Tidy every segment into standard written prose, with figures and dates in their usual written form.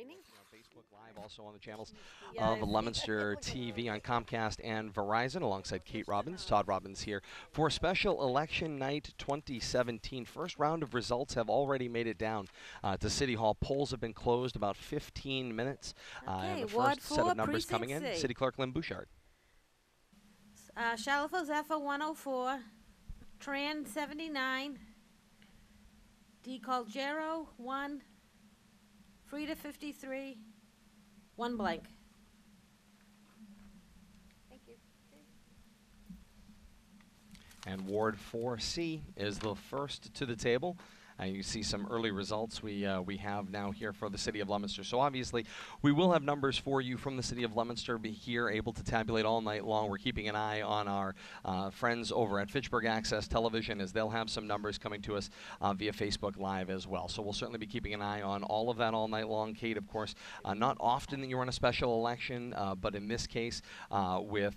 raining? Facebook Live, also on the channels of Leominster TV on Comcast and Verizon, alongside Kate Robbins. Todd Robbins here for special election night 2017. First round of results have already made it down to City Hall. Polls have been closed about 15 minutes. And the Ward first set 4, of numbers coming Precinct in, C. City Clerk Lynn Bouchard. Shalfo Zephyr 104, Tran 79, D. Colgero 1, Frida 53, 1 blank. Thank you. And Ward 4C is the first to the table. You see some early results we have now here for the City of Leominster. So obviously, we will have numbers for you from the City of Leominster here, able to tabulate all night long. We're keeping an eye on our friends over at Fitchburg Access Television, as they'll have some numbers coming to us via Facebook Live as well. So we'll certainly be keeping an eye on all of that all night long. Kate, of course, not often that you run a special election, but in this case, with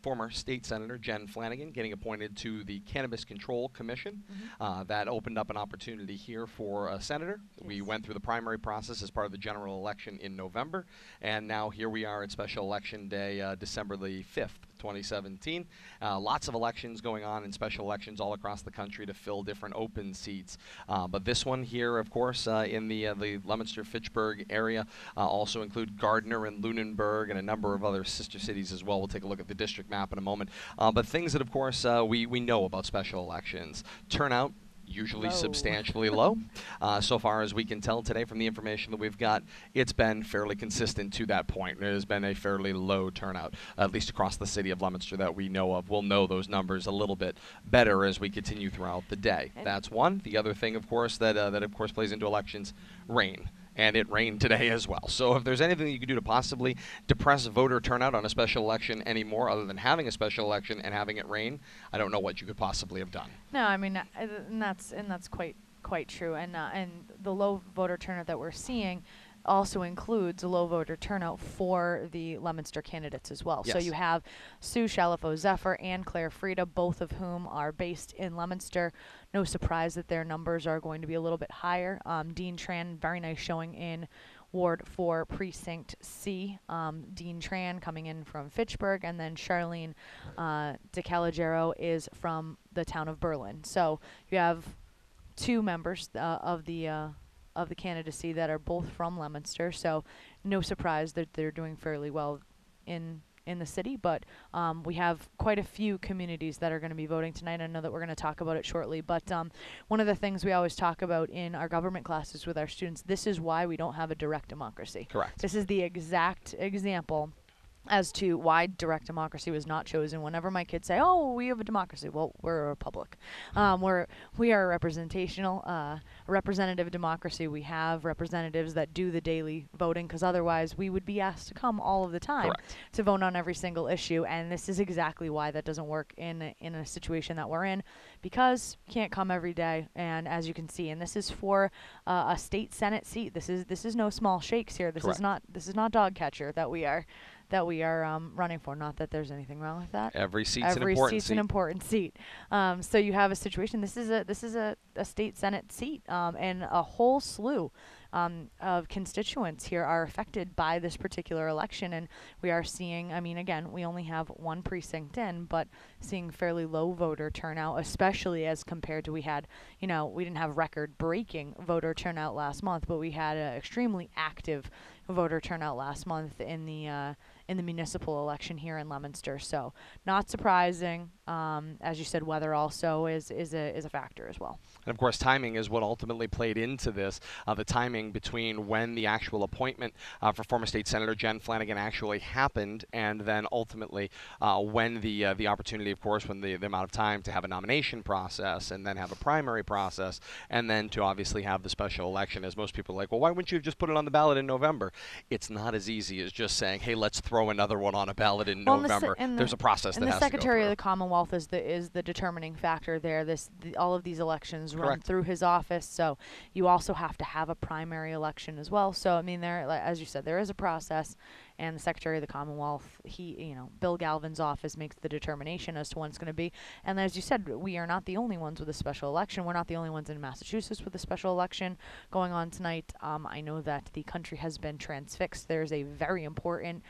former state senator Jen Flanagan getting appointed to the Cannabis Control Commission. That opened up an opportunity here for a senator. Yes. We went through the primary process as part of the general election in November, and now here we are at special election day, December the 5th, 2017. Lots of elections going on and special elections all across the country to fill different open seats. But this one here, of course, in the Leominster-Fitchburg area, also include Gardner and Lunenburg and a number of other sister cities as well. We'll take a look at the district map in a moment. But things that, of course, we know about special elections. Turnout, usually substantially low. So far as we can tell today from the information that we've got, it's been fairly consistent to that point. It has been a fairly low turnout, at least across the City of Leominster that we know of. We'll know those numbers a little bit better as we continue throughout the day. That's one. The other thing, of course, that of course plays into elections, rain. And it rained today as well. So if there's anything you can do to possibly depress voter turnout on a special election anymore, other than having a special election and having it rain, I don't know what you could possibly have done. No, I mean, and that's quite true. And the low voter turnout that we're seeing also includes a low voter turnout for the Leominster candidates as well. Yes. So you have Sue Shalafo Zephyr and Claire Frida, both of whom are based in Leominster. No surprise that their numbers are going to be a little bit higher. Dean Tran, very nice showing in Ward 4, Precinct C. Dean Tran coming in from Fitchburg, and then Charlene DeCalagero is from the town of Berlin. So you have two members of the candidacy that are both from Leominster, so no surprise that they're doing fairly well in the city. But we have quite a few communities that are going to be voting tonight. I know that we're going to talk about it shortly, but one of the things we always talk about in our government classes with our students, this is why we don't have a direct democracy. Correct. This is the exact example as to why direct democracy was not chosen. Whenever my kids say, "Oh, we have a democracy," well, we're a republic. We are a representative democracy. We have representatives that do the daily voting, because otherwise we would be asked to come all of the time. Correct. To vote on every single issue. And this is exactly why that doesn't work in a situation that we're in, because you can't come every day. And as you can see, and this is for a state Senate seat. This is no small shakes here. This Correct. is not dog catcher that we are running for. Not that there's anything wrong with that. Every seat's an important seat. So you have a situation. This is a state Senate seat, and a whole slew of constituents here are affected by this particular election. And we are seeing, I mean, again, we only have one precinct in, but seeing fairly low voter turnout, especially as compared to we didn't have record-breaking voter turnout last month, but we had an extremely active voter turnout last month in the municipal election here in Leominster. So not surprising. As you said, weather also is a factor as well. And of course, timing is what ultimately played into this. The timing between when the actual appointment for former state senator Jen Flanagan actually happened, and then ultimately when the opportunity, of course, when the amount of time to have a nomination process, and then have a primary process, and then to obviously have the special election. As most people are like, well, why wouldn't you have just put it on the ballot in November? It's not as easy as just saying, hey, let's throw another one on a ballot in November. There's a process that has to go through. And the Secretary of the Commonwealth is the determining factor there. All of these elections run through his office, so you also have to have a primary election as well. So I mean, as you said, there is a process, and the Secretary of the Commonwealth, Bill Galvin's office makes the determination as to when it's going to be. And as you said, we are not the only ones with a special election. We're not the only ones in Massachusetts with a special election going on tonight. I know that the country has been transfixed. There's a very important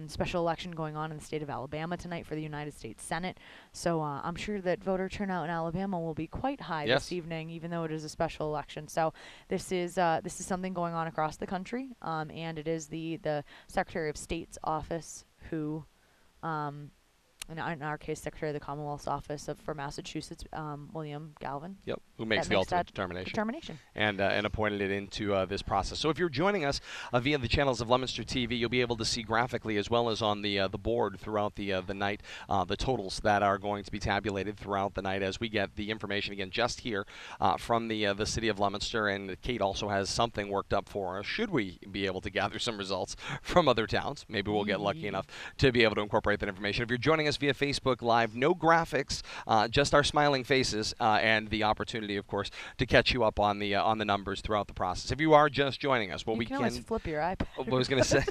special election going on in the state of Alabama tonight for the United States Senate. So I'm sure that voter turnout in Alabama will be quite high this evening, even though it is a special election. So this is something going on across the country, and it is the Secretary of State's office who, in our case, Secretary of the Commonwealth's office for Massachusetts, William Galvin. Yep, who makes the ultimate determination. And appointed it into this process. So if you're joining us via the channels of Leominster TV, you'll be able to see graphically as well as on the board throughout the night the totals that are going to be tabulated throughout the night as we get the information again just here from the city of Leominster. And Kate also has something worked up for us. Should we be able to gather some results from other towns, maybe we'll get lucky enough to be able to incorporate that information. If you're joining us via Facebook Live, no graphics, just our smiling faces and the opportunity, of course, to catch you up on the numbers throughout the process. If you are just joining us, you can always flip your iPad. I was going to say,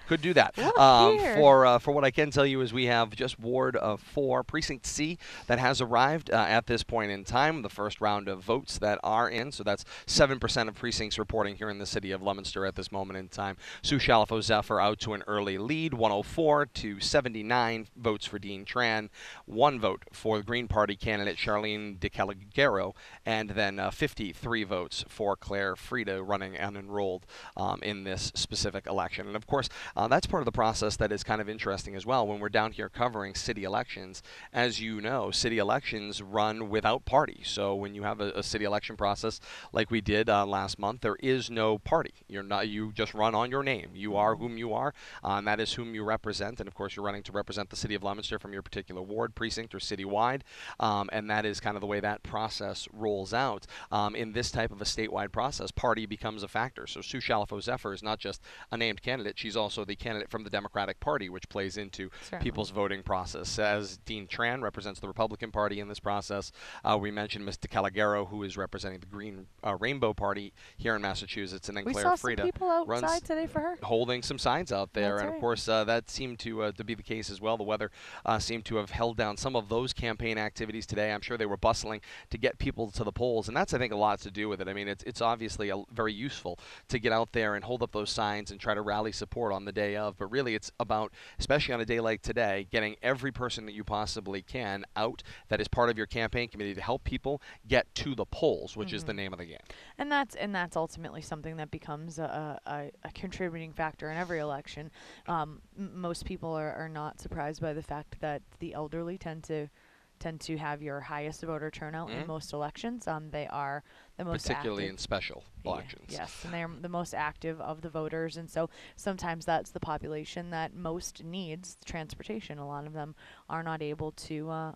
could do that. For what I can tell you is we have just Ward 4, Precinct C, that has arrived at this point in time. The first round of votes that are in, so that's 7% of precincts reporting here in the city of Leominster at this moment in time. Sue Shalafo Zephyr out to an early lead, 104 to 79 votes for Dean Tran, 1 vote for the Green Party candidate Charlene DeCalagero, and then 53 votes for Claire Frieda running unenrolled in this specific election. And of course, that's part of the process that is kind of interesting as well when we're down here covering city elections. As you know, city elections run without party. So when you have a city election process like we did last month, there is no party. You just run on your name. You are whom you are, and that is whom you represent. And of course, you're running to represent the city of Leominster from your particular ward, precinct, or citywide, and that is kind of the way that process rolls out. In this type of a statewide process, party becomes a factor. So Sue Shalafo Zephyr is not just a named candidate, she's also the candidate from the Democratic Party, which plays into people's voting process. As Dean Tran represents the Republican Party in this process, we mentioned Ms. DeCalagero, who is representing the Green Rainbow Party here in Massachusetts, and then Claire Frieda some people outside today for her, holding some signs out there. That's and right. Of course, that seemed to be the case as well. The weather seemed to have held down some of those campaign activities today. I'm sure they were bustling to get people to the polls, and that's, I think, a lot to do with it. I mean, it's obviously very useful to get out there and hold up those signs and try to rally support on the day of, but really it's about, especially on a day like today, getting every person that you possibly can out that is part of your campaign committee to help people get to the polls, which is the name of the game. And that's ultimately something that becomes a contributing factor in every election. Most people are not surprised by the fact that the elderly tend to have your highest voter turnout in most elections. They are the most particularly active. In special elections. Yes, and they're the most active of the voters, and so sometimes that's the population that most needs transportation. A lot of them are not able to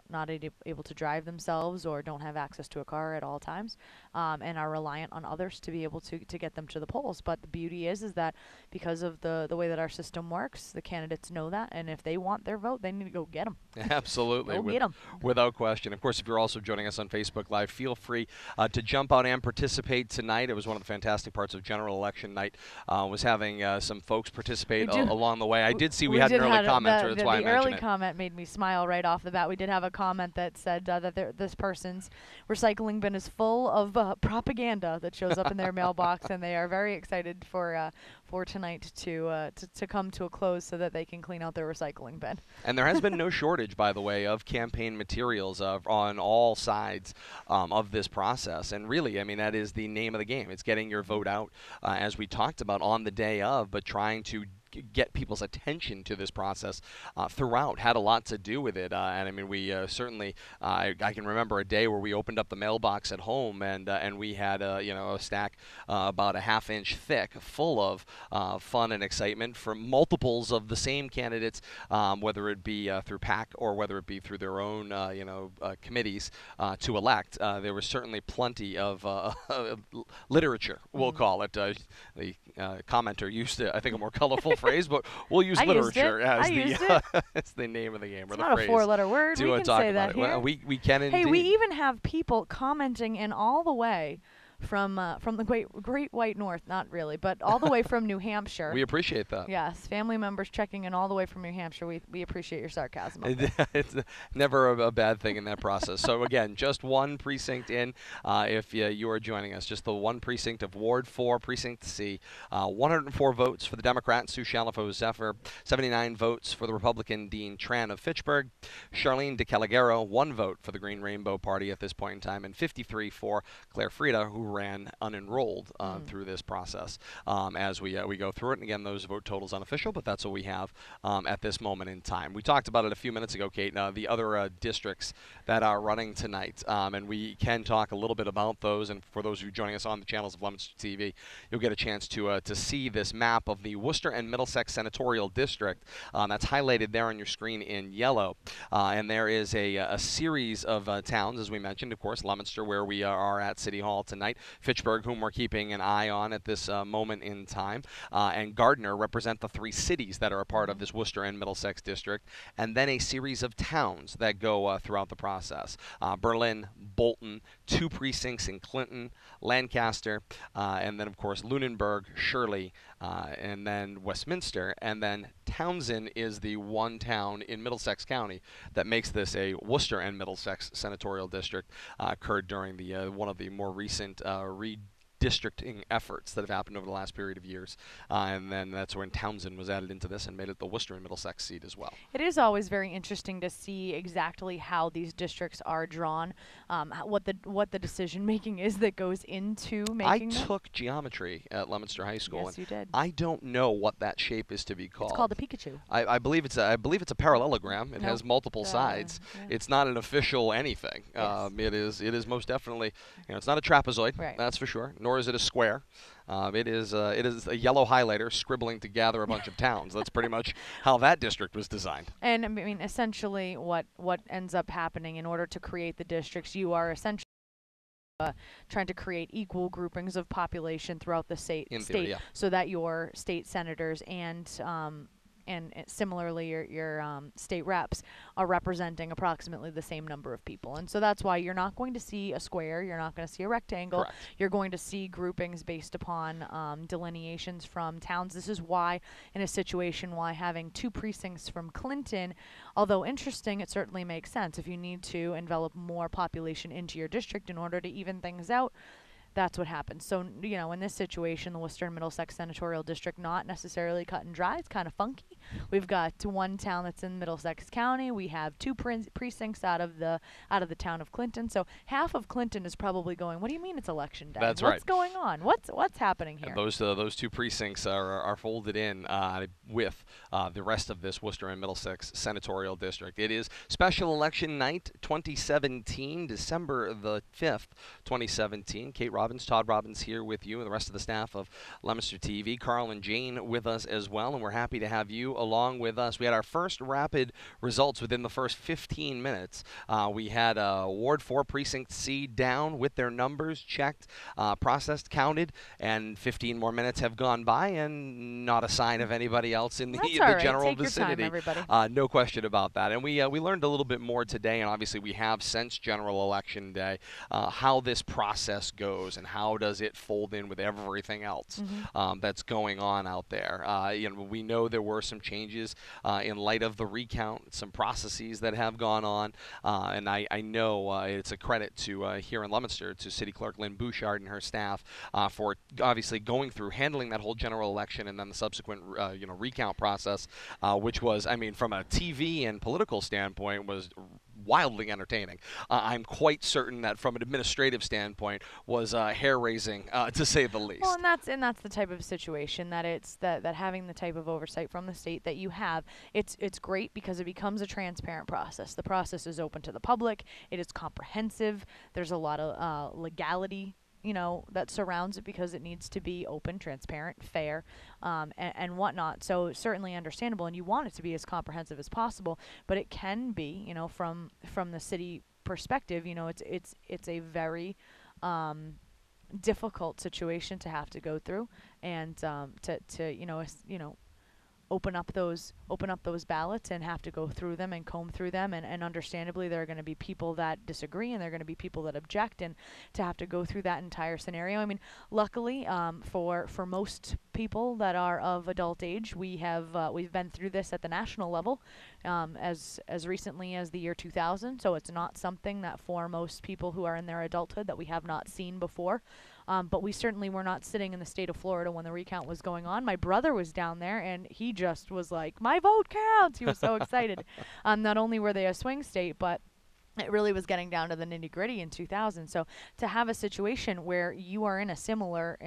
drive themselves or don't have access to a car at all times, and are reliant on others to be able to get them to the polls. But the beauty is that because of the way that our system works, the candidates know that, and if they want their vote, they need to go get them. Absolutely, go get them. Without question. Of course, if you're also joining us on Facebook Live, feel free to jump out and participate tonight. It was one of the fantastic parts of general election night, was having some folks participate along the way. I did see we had an early commenter. That's why I mentioned it. The early comment made me smile right off the bat. We did have a comment that said that this person's recycling bin is full of propaganda that shows up in their mailbox, and they are very excited for tonight to come to a close so that they can clean out their recycling bin. And there has been no shortage, by the way, of campaign materials on all sides of this process. And really, I mean, that is the name of the game. It's getting your vote out, as we talked about, on the day of, but trying to get people's attention to this process throughout had a lot to do with it. And I mean, we certainly, I can remember a day where we opened up the mailbox at home and we had a stack about a half-inch thick full of fun and excitement from multiples of the same candidates, whether it be through PAC or whether it be through their own committees to elect. There was certainly plenty of literature, we'll call it. The commenter used, I think, a more colorful phrase, but we'll use literature as it's the name of the game. It's or not the a four-letter word. We can say that here. Well, we can indeed. Hey, we even have people commenting in all the way from the Great White North, not really, but all the way from New Hampshire. We appreciate that. Yes, family members checking in all the way from New Hampshire. We appreciate your sarcasm. Up there. It's never a bad thing in that process. So again, just one precinct in. If you are joining us, just the one precinct of Ward 4, Precinct C. 104 votes for the Democrat, Sue Shalafo Zephyr. 79 votes for the Republican, Dean Tran of Fitchburg. Charlene DeCalagero, 1 vote for the Green Rainbow Party at this point in time, and 53 for Claire Frieda, who ran unenrolled through this process. As we go through it, and again, those vote totals unofficial, but that's what we have at this moment in time. We talked about it a few minutes ago, Kate, the other districts that are running tonight, and we can talk a little bit about those. And for those of you joining us on the channels of Leominster TV, you'll get a chance to see this map of the Worcester and Middlesex Senatorial District. That's highlighted there on your screen in yellow. And there is a series of towns, as we mentioned, of course, Leominster, where we are at City Hall tonight, Fitchburg, whom we're keeping an eye on at this moment in time, and Gardner represent the 3 cities that are a part of this Worcester and Middlesex district, and then a series of towns that go throughout the process. Berlin, Bolton, 2 precincts in Clinton, Lancaster, and then, of course, Lunenburg, Shirley, and then Westminster, and then Townsend is the one town in Middlesex County that makes this a Worcester and Middlesex senatorial district. Occurred during the one of the more recent redistricting efforts that have happened over the last period of years, and then that's when Townsend was added into this and made it the Worcester and Middlesex seat as well. It is always very interesting to see exactly how these districts are drawn, what the decision making is that goes into making them. I took geometry at Leominster High School. Yes, you did. I don't know what that shape is to be called. It's called a Pikachu. I believe it's a parallelogram. It has multiple sides. Yeah. It's not an official anything. Yes. It is most definitely, it's not a trapezoid, Right. that's for sure. Nor is it a square. It is a yellow highlighter scribbling to gather a bunch of towns. That's pretty much how that district was designed. And I mean, essentially, what ends up happening in order to create the districts, you are essentially trying to create equal groupings of population throughout the state, Yeah. so that your state senators and similarly your state reps are representing approximately the same number of people. And so that's why you're not going to see a square, you're not going to see a rectangle. Correct. You're going to see groupings based upon delineations from towns. This is why, in a situation, why having 2 precincts from Clinton, although interesting, it certainly makes sense. If you need to envelop more population into your district in order to even things out, that's what happens. So, in this situation, the Worcester and Middlesex Senatorial District, not necessarily cut and dry. It's kind of funky. We've got one town that's in Middlesex County. We have 2 precincts out of the town of Clinton. So half of Clinton is probably going, what do you mean it's election day? That's right. What's going on? What's happening here? Those 2 precincts are folded in with the rest of this Worcester and Middlesex Senatorial District. It is special election night 2017, December the 5th, 2017. Kate Robbins, Todd Robbins here with you and the rest of the staff of Leominster TV. Carl and Jane with us as well, and we're happy to have you along with us. We had our first rapid results within the first 15 minutes. We had Ward 4 Precinct C down with their numbers checked, processed, counted, and 15 more minutes have gone by and not a sign of anybody else in the general Take vicinity. your time, everybody. No question about that. And we learned a little bit more today, and obviously we have since General Election Day, how this process goes and how does it fold in with everything else that's going on out there. We know there were some changes in light of the recount, some processes that have gone on, and I know it's a credit to here in Leominster to City Clerk Lynn Bouchard and her staff for obviously going through, handling that whole general election and then the subsequent recount process, which was, from a TV and political standpoint, was wildly entertaining. I'm quite certain that from an administrative standpoint was hair-raising, to say the least. Well, and that's the type of situation that it's that having the type of oversight from the state that you have, it's great because it becomes a transparent process. The process is open to the public. It is comprehensive. There's a lot of legality that surrounds it because it needs to be open, transparent, fair, and whatnot. So certainly understandable, and you want it to be as comprehensive as possible. But it can be, from the city perspective, it's a very difficult situation to have to go through, and open up those ballots and have to go through them and comb through them, and understandably there are going to be people that disagree and there are going to be people that object, and to have to go through that entire scenario. I mean, luckily for most people that are of adult age, we've been through this at the national level as recently as the year 2000, so it's not something that for most people who are in their adulthood that we have not seen before. But we certainly were not sitting in the state of Florida when the recount was going on. My brother was down there, and he just was like, "My vote counts!" He was so excited. Not only were they a swing state, but it really was getting down to the nitty gritty in 2000. So to have a situation where you are in a similar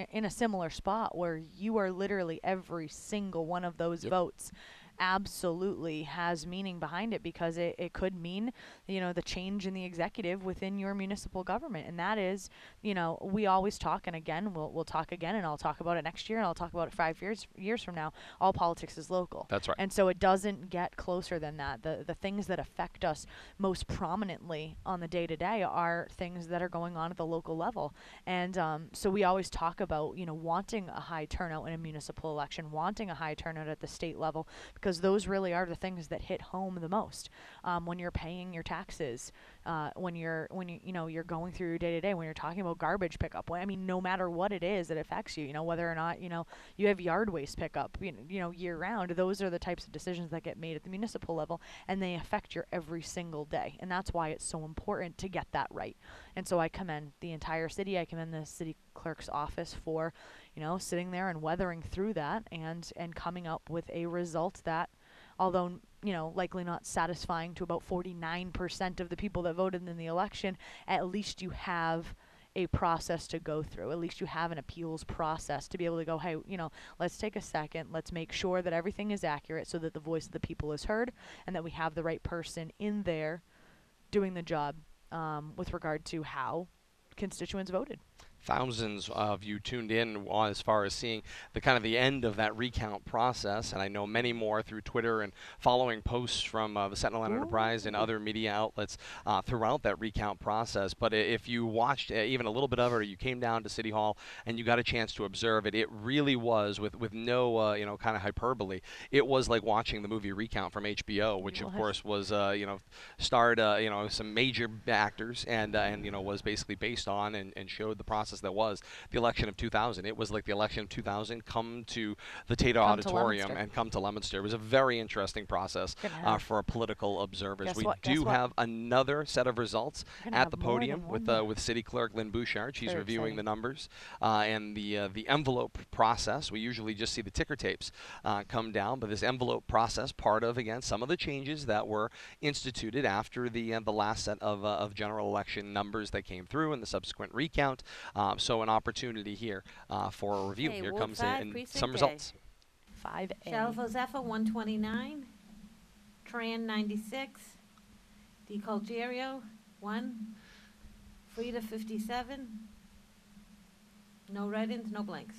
spot where you are literally every single one of those votes absolutely has meaning behind it, because it could mean, the change in the executive within your municipal government. And that is, we always talk, and again, we'll talk again, and I'll talk about it next year, and I'll talk about it 5 years from now. All politics is local. That's right. And so it doesn't get closer than that. The things that affect us most prominently on the day to day are things that are going on at the local level. And so we always talk about, wanting a high turnout in a municipal election, wanting a high turnout at the state level, because those really are the things that hit home the most. When you're paying your taxes, when you're going through your day to day, when you're talking about garbage pickup. I mean, no matter what it is, it affects you. Whether or not you have yard waste pickup, year round. Those are the types of decisions that get made at the municipal level, and they affect your every single day. And that's why it's so important to get that right. And so I commend the entire city. I commend the city clerk's office for, sitting there and weathering through that and coming up with a result that, although likely not satisfying to about 49% of the people that voted in the election, at least you have a process to go through. At least you have an appeals process to be able to go, hey, let's take a second, let's make sure that everything is accurate so that the voice of the people is heard, and that we have the right person in there doing the job with regard to how constituents voted. Thousands of you tuned in as far as seeing the end of that recount process, and I know many more through Twitter and following posts from the Sentinel Enterprise and other media outlets throughout that recount process. But if you watched even a little bit of it, or you came down to City Hall and you got a chance to observe it, it really was, with no kind of hyperbole, it was like watching the movie Recount from HBO, which of course was starred some major actors and was basically based on and showed the process that was the election of 2000. It was like the election of 2000 come to the Tater Auditorium and come to Leominster. It was a very interesting process for political observers. We do have another set of results at the podium with City Clerk Lynn Bouchard. She's reviewing the numbers and the envelope process. We usually just see the ticker tapes come down, but this envelope process, part of, again, some of the changes that were instituted after the last set of general election numbers that came through and the subsequent recount. So an opportunity here for a review. Okay, Here Ward comes 5, in Precinct some A. results. 5A. Shalfo Zephyr 129, Tran 96, DeColgerio 1, Frida 57, no write-ins, no blanks.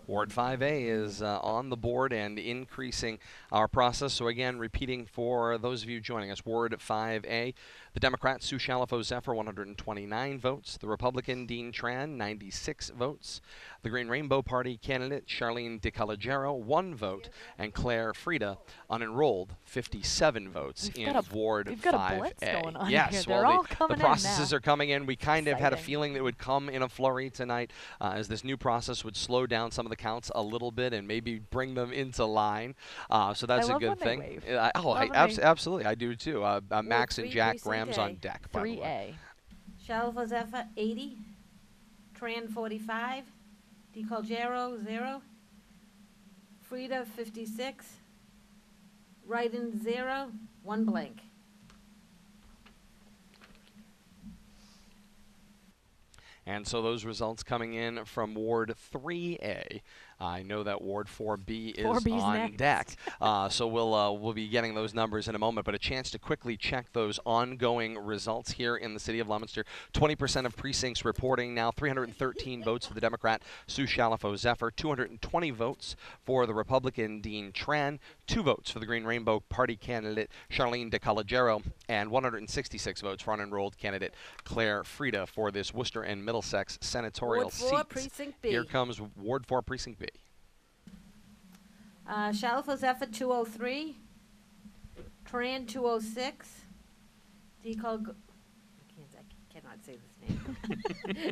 Ward 5A is on the board and increasing our process. So again, repeating for those of you joining us, Ward 5A, the Democrat Sue Shalafo Zephyr, 129 votes. The Republican Dean Tran, 96 votes. The Green Rainbow Party candidate Charlene DeCollegiero, 1 vote. And Claire Frida, unenrolled, 57 votes in Ward 5A. We've got a blitz going on yes, here. well, They're all coming the processes in now. are coming in. We kind of had a Exciting. feeling that it would come in a flurry tonight as this new process would slow down some of the counts a little bit and maybe bring them into line. So that's a good thing. Absolutely, I do too. Max and 3, Jack Precinct Graham's A. on deck, by the way. 3A. Shalfo Zephyr 80, Tran 45, DeColgerio 0, Frida 56, write-in 0, 1 blank. And so those results coming in from Ward 3A. I know that Ward 4B is 4B's on next. deck, so we'll be getting those numbers in a moment. But a chance to quickly check those ongoing results here in the city of Leominster. 20% of precincts reporting now. 313 votes for the Democrat Sue Shalafo Zephyr. 220 votes for the Republican Dean Tran. 2 votes for the Green Rainbow Party candidate Charlene DeCalagero, and 166 votes for unenrolled candidate Claire Frieda for this Worcester and Middlesex senatorial Ward 4, seat. Precinct B. Here comes Ward 4, Precinct B. Shalfo Zephyr 203, Tran 206, I cannot say this name.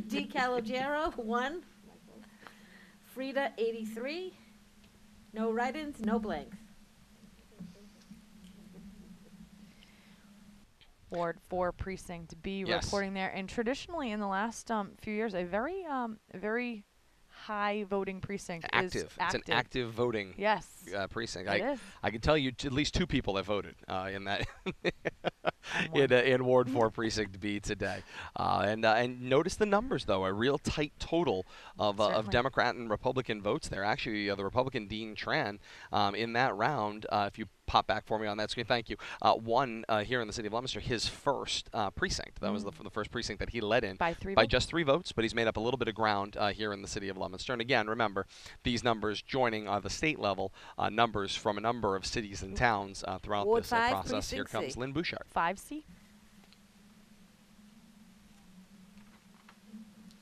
DeCalagero 1, Frieda 83, no write-ins, no blanks. Ward 4, Precinct B, Yes. reporting there. And traditionally, in the last few years, a very high voting precinct Active. is active. It's an active voting Yes, precinct. it is. I can tell you at least 2 people that voted in that One. in Ward 4 Precinct B today. And notice the numbers, though. A real tight total of Certainly. Democrat and Republican votes there. Actually, the Republican Dean Tran in that round, if you pop back for me on that screen, thank you, won here in the city of Leominster his first precinct. That was the first precinct that he led in. By 3 By votes? just 3 votes, but he's made up a little bit of ground here in the city of Leominster. And again, remember, these numbers joining the state level numbers from a number of cities and towns throughout Ward this 5, process. Here Precinct comes C. Lynn Bouchard. 5C.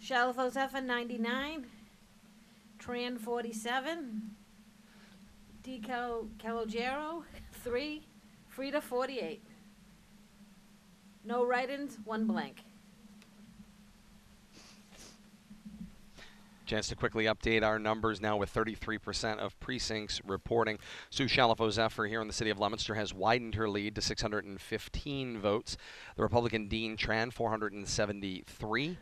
Shalfo Zephyr 99, Tran 47, DeCalagero 3, Frieda 48. No write-ins, 1 blank. Chance to quickly update our numbers now with 33% of precincts reporting. Sue Shalfo Zephyr here in the city of Leominster has widened her lead to 615 votes. The Republican Dean Tran, 473.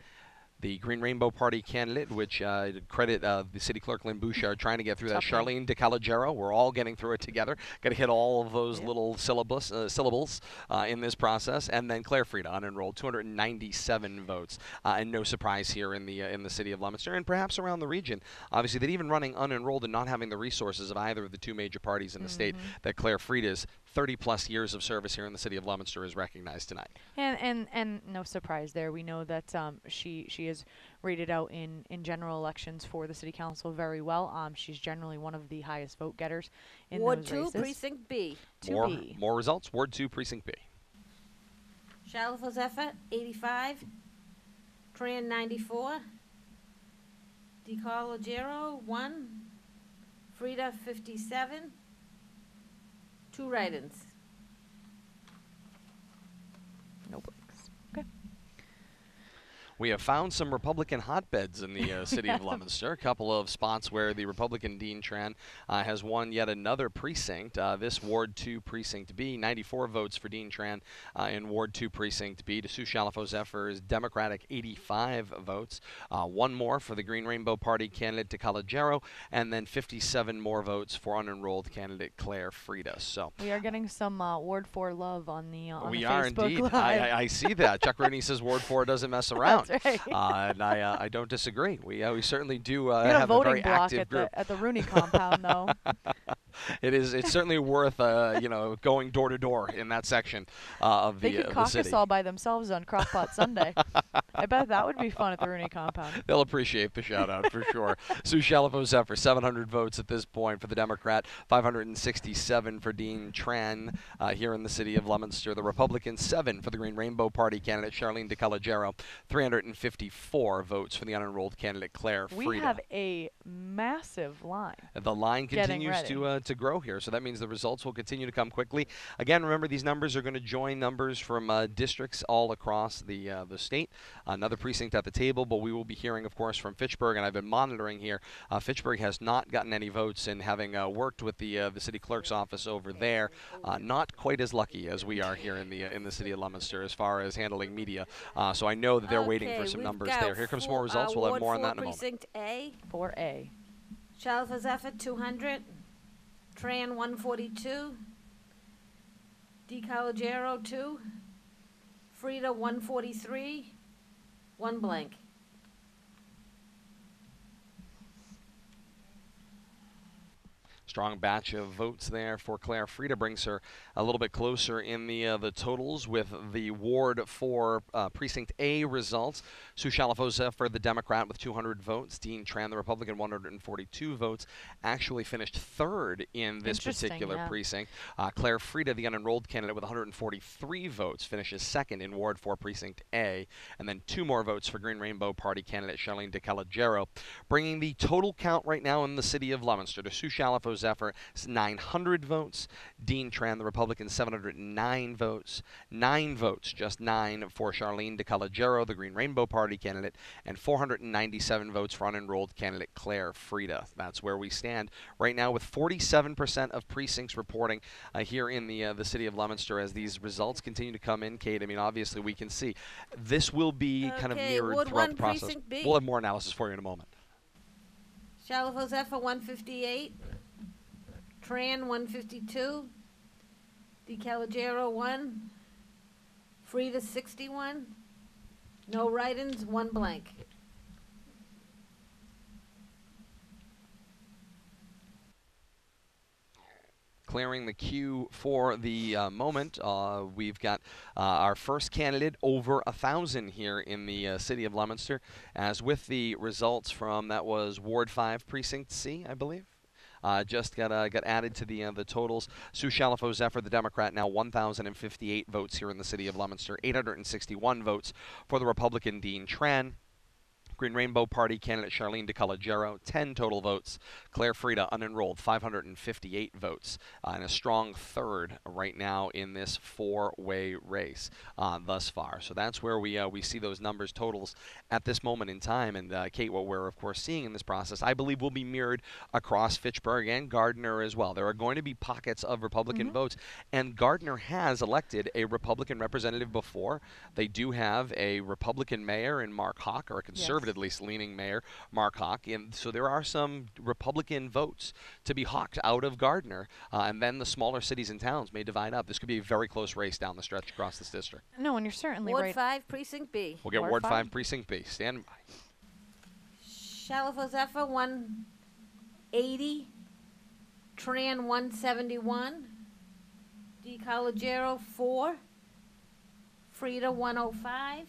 The Green Rainbow Party candidate, which credit the city clerk Lynn Bouchard trying to get through that. Tough one. Charlene DeCalagero, we're all getting through it together. Got to hit all of those Yep. little syllables in this process. And then Claire Frieda, unenrolled, 297 votes. And no surprise here in the city of Leominster and perhaps around the region. Obviously, that even running unenrolled and not having the resources of either of the 2 major parties in the state, that Claire Frieda's 30-plus years of service here in the city of Leominster is recognized tonight. And no surprise there. We know that she is rated out in general elections for the city council very well. She's generally one of the highest vote getters in Ward those 2, races. Precinct B. 2B. More results. Ward 2, Precinct B. Shalfo Zephyr 85, Tran 94, DeCalagero 1, Frieda 57, 2 write-ins. No blanks. Okay. We have found some Republican hotbeds in the city of Leominster. A couple of spots where the Republican Dean Tran has won yet another precinct. This Ward 2 Precinct B, 94 votes for Dean Tran in Ward 2 Precinct B. To Sue Shalfo Zephyr's Democratic 85 votes. 1 more for the Green Rainbow Party candidate DeCalagero, and then 57 more votes for unenrolled candidate Claire Frieda. So We are getting some Ward 4 love on the we the are Facebook indeed. Live. I see that. Chuck Rooney says Ward 4 doesn't mess around. That's right. And I don't disagree. We certainly do We had a have a voting very block active at group. the Rooney compound, though. It's certainly worth going door to door in that section of They the could the caucus city. all by themselves on Crockpot Sunday. I bet that would be fun at the Rooney compound. They'll appreciate the shout out for sure. Sue Shalfo Zephyr, 700 votes at this point for the Democrat, 567 for Dean Tran here in the city of Leominster. The Republican, 7 for the Green Rainbow Party candidate Charlene DeCalagero, 354 votes for the unenrolled candidate Claire Frieda. We have a massive line. The line Getting continues to grow here, so that means the results will continue to come quickly. Again, remember these numbers are going to join numbers from districts all across the state. Another precinct at the table, but we will be hearing, of course, from Fitchburg, and I've been monitoring here. Fitchburg has not gotten any votes, and having worked with the city clerk's office over there, not quite as lucky as we are here in the city of Leominster as far as handling media. So I know that they're waiting for some we've numbers got there. Here comes more results. We'll have Ward more on 4 that in a moment. Precinct A, 4A. Shalfo Zephyr 200, Tran 142, DeCalagero 2, Frieda 143, 1 blank. Strong batch of votes there for Claire Frieda, brings her a little bit closer in the totals with the Ward 4 Precinct A results. Sue Shalafo Zephyr, the Democrat, with 200 votes. Dean Tran, the Republican, 142 votes. Actually finished third in this particular precinct. Claire Frieda, the unenrolled candidate, with 143 votes, finishes second in Ward 4 Precinct A. And then 2 more votes for Green Rainbow Party candidate Charlene DeCalagero, bringing the total count right now in the city of Leominster to Sue Shalafo Zephyr, 900 votes. Dean Tran, the Republican, 709 votes. 9 votes, just 9, for Charlene DeCalagero, the Green Rainbow Party candidate, and 497 votes for unenrolled candidate Claire Frieda. That's where we stand right now, with 47% of precincts reporting here in the city of Leominster as these results continue to come in. Kate, I mean, obviously we can see this will be kind of mirrored Ward throughout 1, the process. Precinct B. We'll have more analysis for you in a moment. Shalafo Zephyr 158, Tran 152, DeCalagero 1, Frieda 61, no write-ins, 1 blank. Clearing the queue for the moment, we've got our first candidate over 1,000 here in the city of Leominster, as with the results from, that was Ward 5 Precinct C, I believe. Just got added to the totals. Sue Shalafo Zephyr, the Democrat, now 1,058 votes here in the city of Leominster, 861 votes for the Republican Dean Tran. Green Rainbow Party candidate Charlene DeCalagero, 10 total votes. Claire Frieda, unenrolled, 558 votes, and a strong third right now in this 4-way race thus far. So that's where we see those numbers, totals at this moment in time. And Kate, what we're of course seeing in this process, I believe, will be mirrored across Fitchburg and Gardner as well. There are going to be pockets of Republican votes, and Gardner has elected a Republican representative before. They do have a Republican mayor in Mark Hawk, or a conservative at least leaning mayor, Mark Hawk, and so there are some Republican votes to be hawked out of Gardner, and then the smaller cities and towns may divide up. This could be a very close race down the stretch across this district. No, and you're certainly Ward right. 5 Precinct B. We'll get Ward 5 Precinct B. Stand by. Shalafo Zephyr 180, Tran 171, DeCalagero 4, Frieda 105,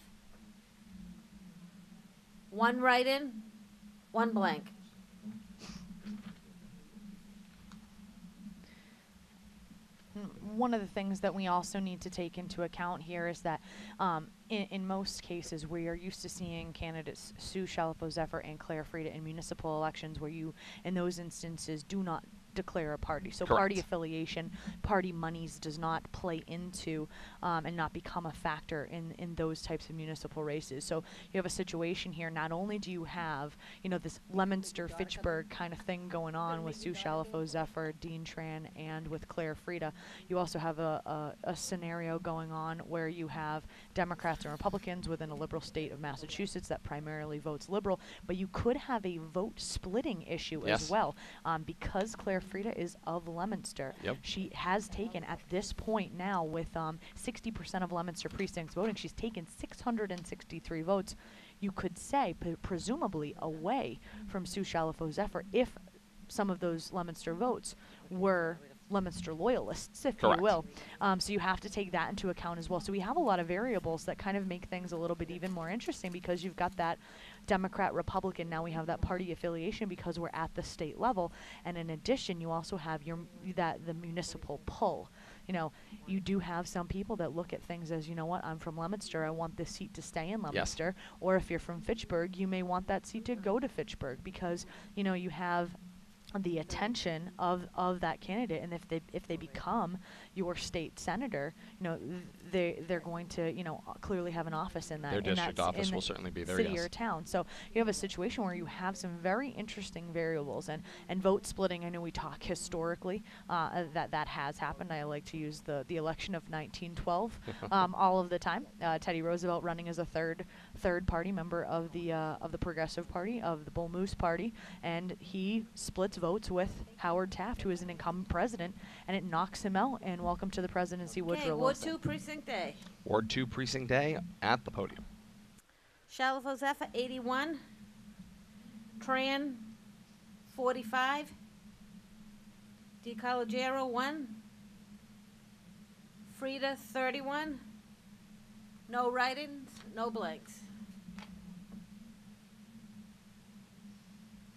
1 write-in, 1 blank. One of the things that we also need to take into account here is that in most cases we are used to seeing candidates Sue Shalafo Zephyr and Claire Frieda in municipal elections where you, in those instances, do not declare a party. So Correct. Party affiliation, party monies does not play into and not become a factor in those types of municipal races. So you have a situation here, not only do you have, you know, this Leominster, Fitchburg kind of thing going on with Sue Shalafo Zephyr, Dean Tran, and with Claire Frieda, you also have a scenario going on where you have Democrats and Republicans within a liberal state of Massachusetts that primarily votes liberal, but you could have a vote splitting issue as well, because Claire Frieda is of Leominster. She has taken, at this point now, with 60% of Leominster precincts voting, she's taken 663 votes, you could say, presumably away from Sue Shalafo Zephyr, if some of those Leominster votes were Leominster loyalists, if you will. So you have to take that into account as well. So we have a lot of variables that kind of make things a little bit even more interesting, because you've got that Democrat, Republican, now we have that party affiliation because we're at the state level, and in addition you also have the municipal pull. You know, you do have some people that look at things as, you know what, I'm from Leominster, I want this seat to stay in Leominster, or if you're from Fitchburg, you may want that seat to go to Fitchburg, because, you know, you have the attention of that candidate, and if they become your state senator, you know, they're going to, you know, clearly have an office in that. Their district office will certainly be there, city or town. So you have a situation where you have some very interesting variables, and vote splitting. I know we talk historically that has happened. I like to use the election of 1912 all of the time. Teddy Roosevelt running as a third party member of the Progressive Party, of the Bull Moose Party, and he splits votes with Howard Taft, who is an incumbent president, and it knocks him out. And welcome to the presidency, Woodrow Wilson. Ward 2 Precinct A. Ward 2 Precinct A at the podium. Shalafo Zephyr 81, Tran 45, DiCollegiero 1. Frida 31. No write-ins, no blanks.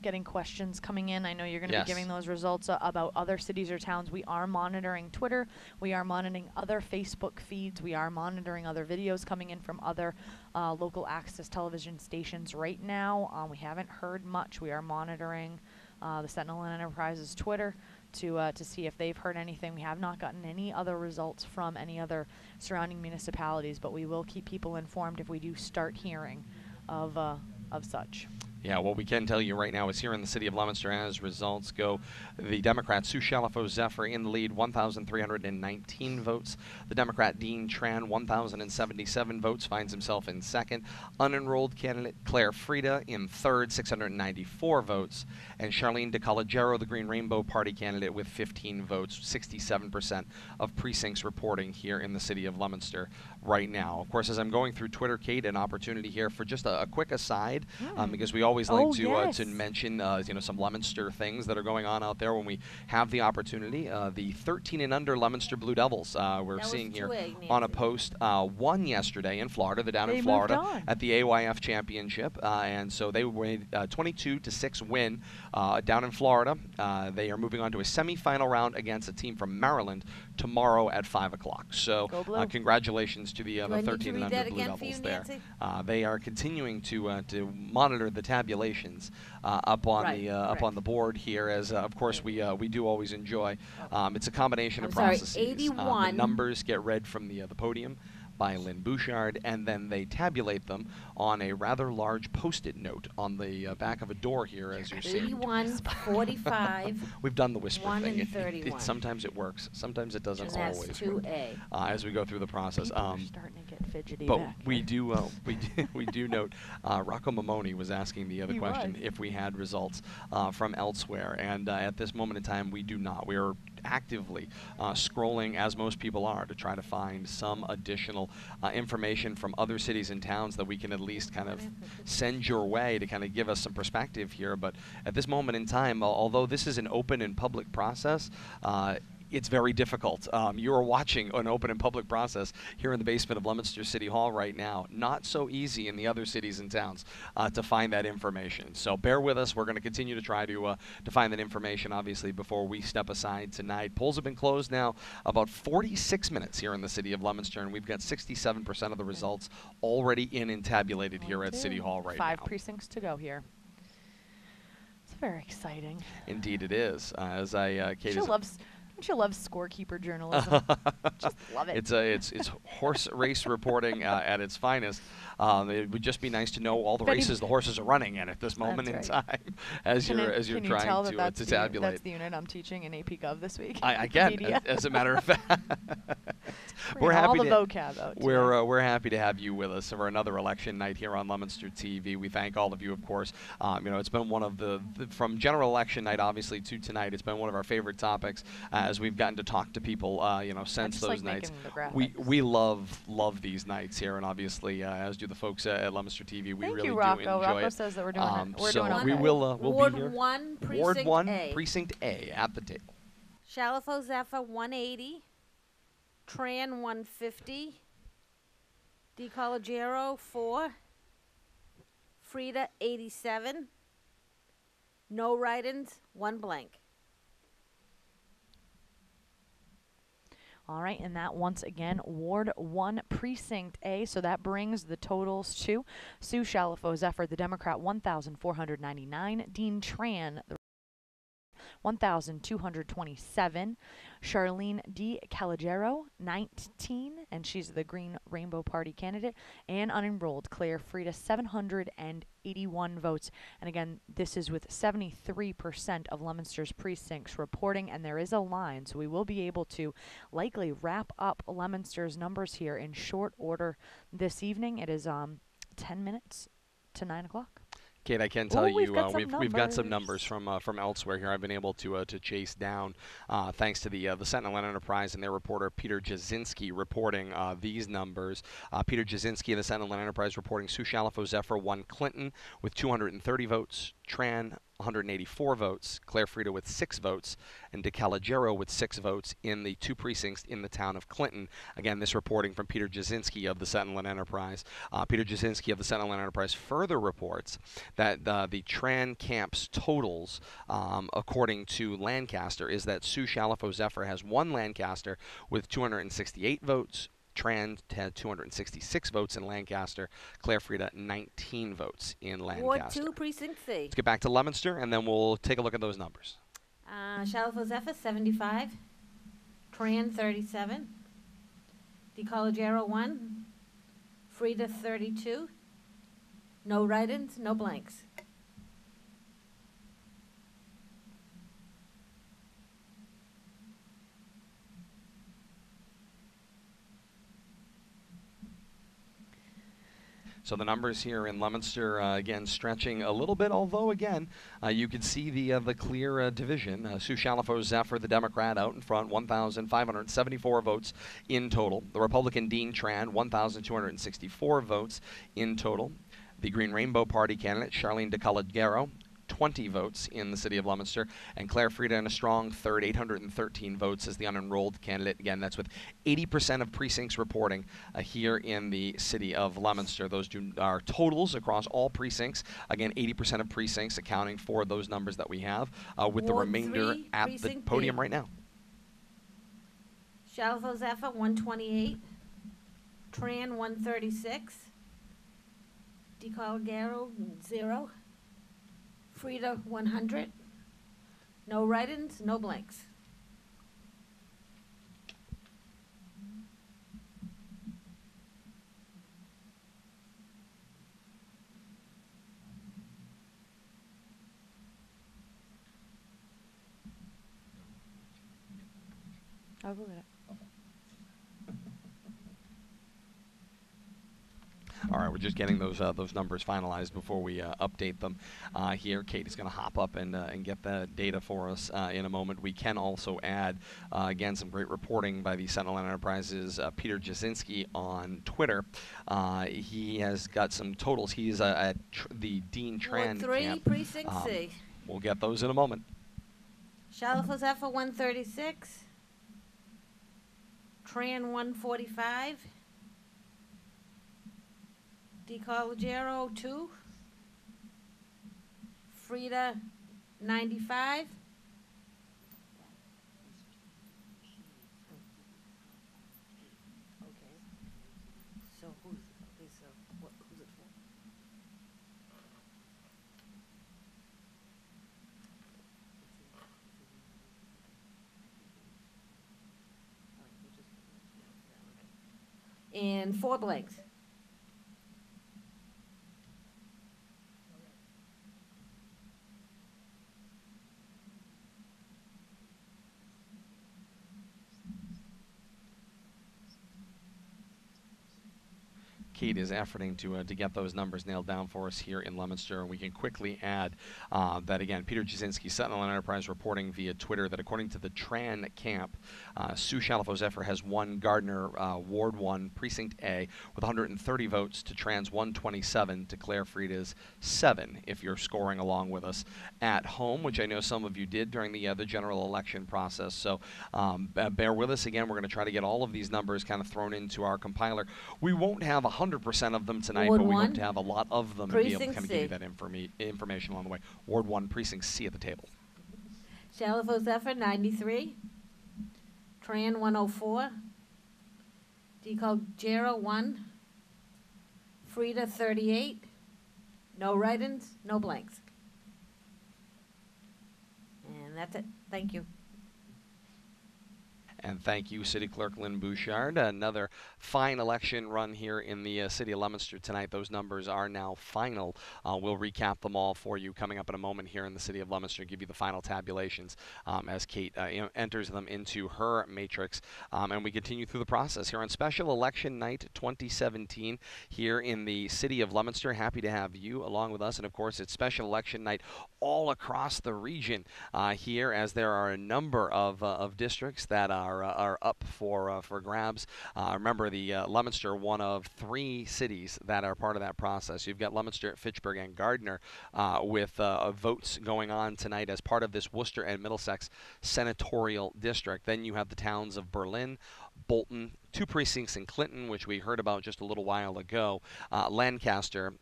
Getting questions coming in. I know you're going to Yes. be giving those results about other cities or towns. We are monitoring Twitter. We are monitoring other Facebook feeds. We are monitoring other videos coming in from other local access television stations right now. We haven't heard much. We are monitoring the Sentinel and Enterprise's Twitter to see if they've heard anything. We have not gotten any other results from any other surrounding municipalities, but we will keep people informed if we do start hearing of such. Yeah, what we can tell you right now is here in the city of Leominster, as results go, the Democrat Sue Shalafo Zephyr in the lead, 1,319 votes. The Democrat Dean Tran, 1,077 votes, finds himself in second. Unenrolled candidate Claire Frida in third, 694 votes. And Charlene DiCollegiero, the Green Rainbow Party candidate, with 15 votes, 67% of precincts reporting here in the city of Leominster right now. Of course, as I'm going through Twitter, Kate, an opportunity here for just a quick aside, because we always like to mention some Leominster things that are going on out there when we have the opportunity. The 13 and under Leominster Blue Devils we're seeing here on a post won yesterday in Florida. They're down in Florida at the AYF Championship, and so they win 22-6 win down in Florida. They are moving on to a semifinal round against a team from Maryland tomorrow at 5 o'clock. So congratulations to the 13 and under Blue Devils there. They are continuing to monitor the tabulations up on the board here, as of course we do always enjoy. It's a combination of processes. 81. The numbers get read from the podium by Lynn Bouchard, and then they tabulate them on a rather large Post-it note on the back of a door here, as you're seeing. 81, 45. We've done the whisper 1 thing. and 31. Sometimes it works. Sometimes it doesn't And that's always work 2A. as we go through the process. People are starting to get fidgety But back we there. we do note Rocco Mamoni was asking the other He question was. if we had results from elsewhere, and at this moment in time we do not. We are actively scrolling, as most people are, to try to find some additional information from other cities and towns that we can at least kind of send your way to kind of give us some perspective here. But at this moment in time, although this is an open and public process, it's very difficult. You are watching an open and public process here in the basement of Leominster City Hall right now. Not so easy in the other cities and towns to find that information. So bear with us. We're going to continue to try to find that information, obviously, before we step aside tonight. Polls have been closed now about 46 minutes here in the city of Leominster, and we've got 67% of the results already in and tabulated here at City Hall right now. 5 precincts to go here. It's very exciting. Indeed it is. As Kate is... Don't you love scorekeeper journalism? Just love it. It's horse race reporting at its finest. It would just be nice to know all the races the horses are running in at this moment in time, as you're trying to tabulate. That's the unit I'm teaching in AP Gov this week. I can, as a matter of fact. We're happy happy to vocab out we're happy to have you with us for another election night here on Leominster TV. We thank all of you, of course. It's been one of the from general election night, obviously, to tonight. It's been one of our favorite topics as we've gotten to talk to people, since those nights. We love these nights here, and obviously, as do the folks at Leominster TV. We really do enjoy Rocco it. says that we're doing it. We're so doing it. we'll Ward be here. 1, Precinct Ward 1, A. Precinct A at the table. Shalafo Zephyr 180. Tran 150. DiCollegiero 4. Frida 87. No write-ins, 1 blank. All right, and that once again, Ward 1, Precinct A. So that brings the totals to Sue Shalafo Zephyr, the Democrat, 1,499. Dean Tran, the 1,227. Charlene DiCollegiero, 19, and she's the Green Rainbow Party candidate. And unenrolled Claire Frida, 781 votes. And again, this is with 73% of Leominster's precincts reporting, and there is a line, so we will be able to likely wrap up Leominster's numbers here in short order this evening. It is 10 minutes to 9 o'clock. Kate, I can tell you we've got some numbers from elsewhere here. I've been able to chase down thanks to the Sentinel and Enterprise and their reporter Peter Jasinski reporting these numbers. Peter Jasinski of the Sentinel and Enterprise reporting Sue Shalafo Zephyr won Clinton with 230 votes. Tran 184 votes, Claire Frida with 6 votes, and DeCalagero with 6 votes in the 2 precincts in the town of Clinton. Again, this reporting from Peter Jasinski of the Sentinel and Enterprise. Peter Jasinski of the Sentinel and Enterprise further reports that the Tran camp's totals, according to Lancaster, is that Sioux Chalifo Zephyr has 1 Lancaster with 268 votes. Tran had 266 votes in Lancaster. Claire Frida, 19 votes in Lancaster. Ward 2, Precinct C. Let's get back to Leominster, and then we'll take a look at those numbers. Shalifo Zephyr, 75. Tran, 37. DeCollegiero, 1. Frida, 32. No write-ins, no blanks. So the numbers here in Leominster, again, stretching a little bit, although, again, you can see the clear division. Sioux Chalifo Zephyr, the Democrat, out in front, 1,574 votes in total. The Republican Dean Tran, 1,264 votes in total. The Green Rainbow Party candidate, Charlene DeCollegiero, 20 votes in the city of Leominster, and Claire Frida in a strong third, 813 votes as the unenrolled candidate. Again, that's with 80% of precincts reporting here in the city of Leominster. Those are totals across all precincts. Again, 80% of precincts accounting for those numbers that we have, with the Ward remainder 3, at the Precinct podium B. right now. Shalifo Zephyr, 128. Tran, 136. DeCollegiero, 0. Frida, 100. No write-ins, no blanks. I'll go with it. All right, we're just getting those numbers finalized before we update them here. Kate is going to hop up and get the data for us in a moment. We can also add, again, some great reporting by the Sentinel Enterprises' Peter Jasinski on Twitter. He has got some totals. He's at the Dean Tran Ward 3, camp. Precinct C. We'll get those in a moment. Shalifo Zephyr, 136. Tran, 145. DeCollegiero, 2. Frida, 95. Okay. So who's it for? And 4 blanks. Kate is efforting to get those numbers nailed down for us here in Leominster. And we can quickly add that, again, Peter Jasinski, Sentinel and Enterprise, reporting via Twitter that according to the Tran camp, Sioux Chalifo Zephyr has won Gardner Ward 1, Precinct A, with 130 votes to Tran's 127 to Claire Frida's 7, if you're scoring along with us at home, which I know some of you did during the general election process. So bear with us. Again, we're going to try to get all of these numbers kind of thrown into our compiler. We won't have 100% of them tonight, Ward but we 1, hope to have a lot of them and be able to Precinct kind of C. give you that information along the way. Ward 1, Precinct C at the table. Shalifo Zephyr, 93. Tran, 104. DeCollegiero, 1. Frida, 38. No write-ins, no blanks. And that's it. Thank you. And thank you, City Clerk Lynn Bouchard. Another fine election run here in the city of Leominster tonight. Those numbers are now final. We'll recap them all for you coming up in a moment here in the city of Leominster, give you the final tabulations as Kate enters them into her matrix. And we continue through the process here on Special Election Night 2017 here in the city of Leominster. Happy to have you along with us. And, of course, it's Special Election Night all across the region here, as there are a number of districts that are are up for grabs. Remember, the Leominster, one of 3 cities that are part of that process. You've got Leominster, Fitchburg, and Gardner with votes going on tonight as part of this Worcester and Middlesex senatorial district. Then you have the towns of Berlin, Bolton, 2 precincts in Clinton, which we heard about just a little while ago, Lancaster,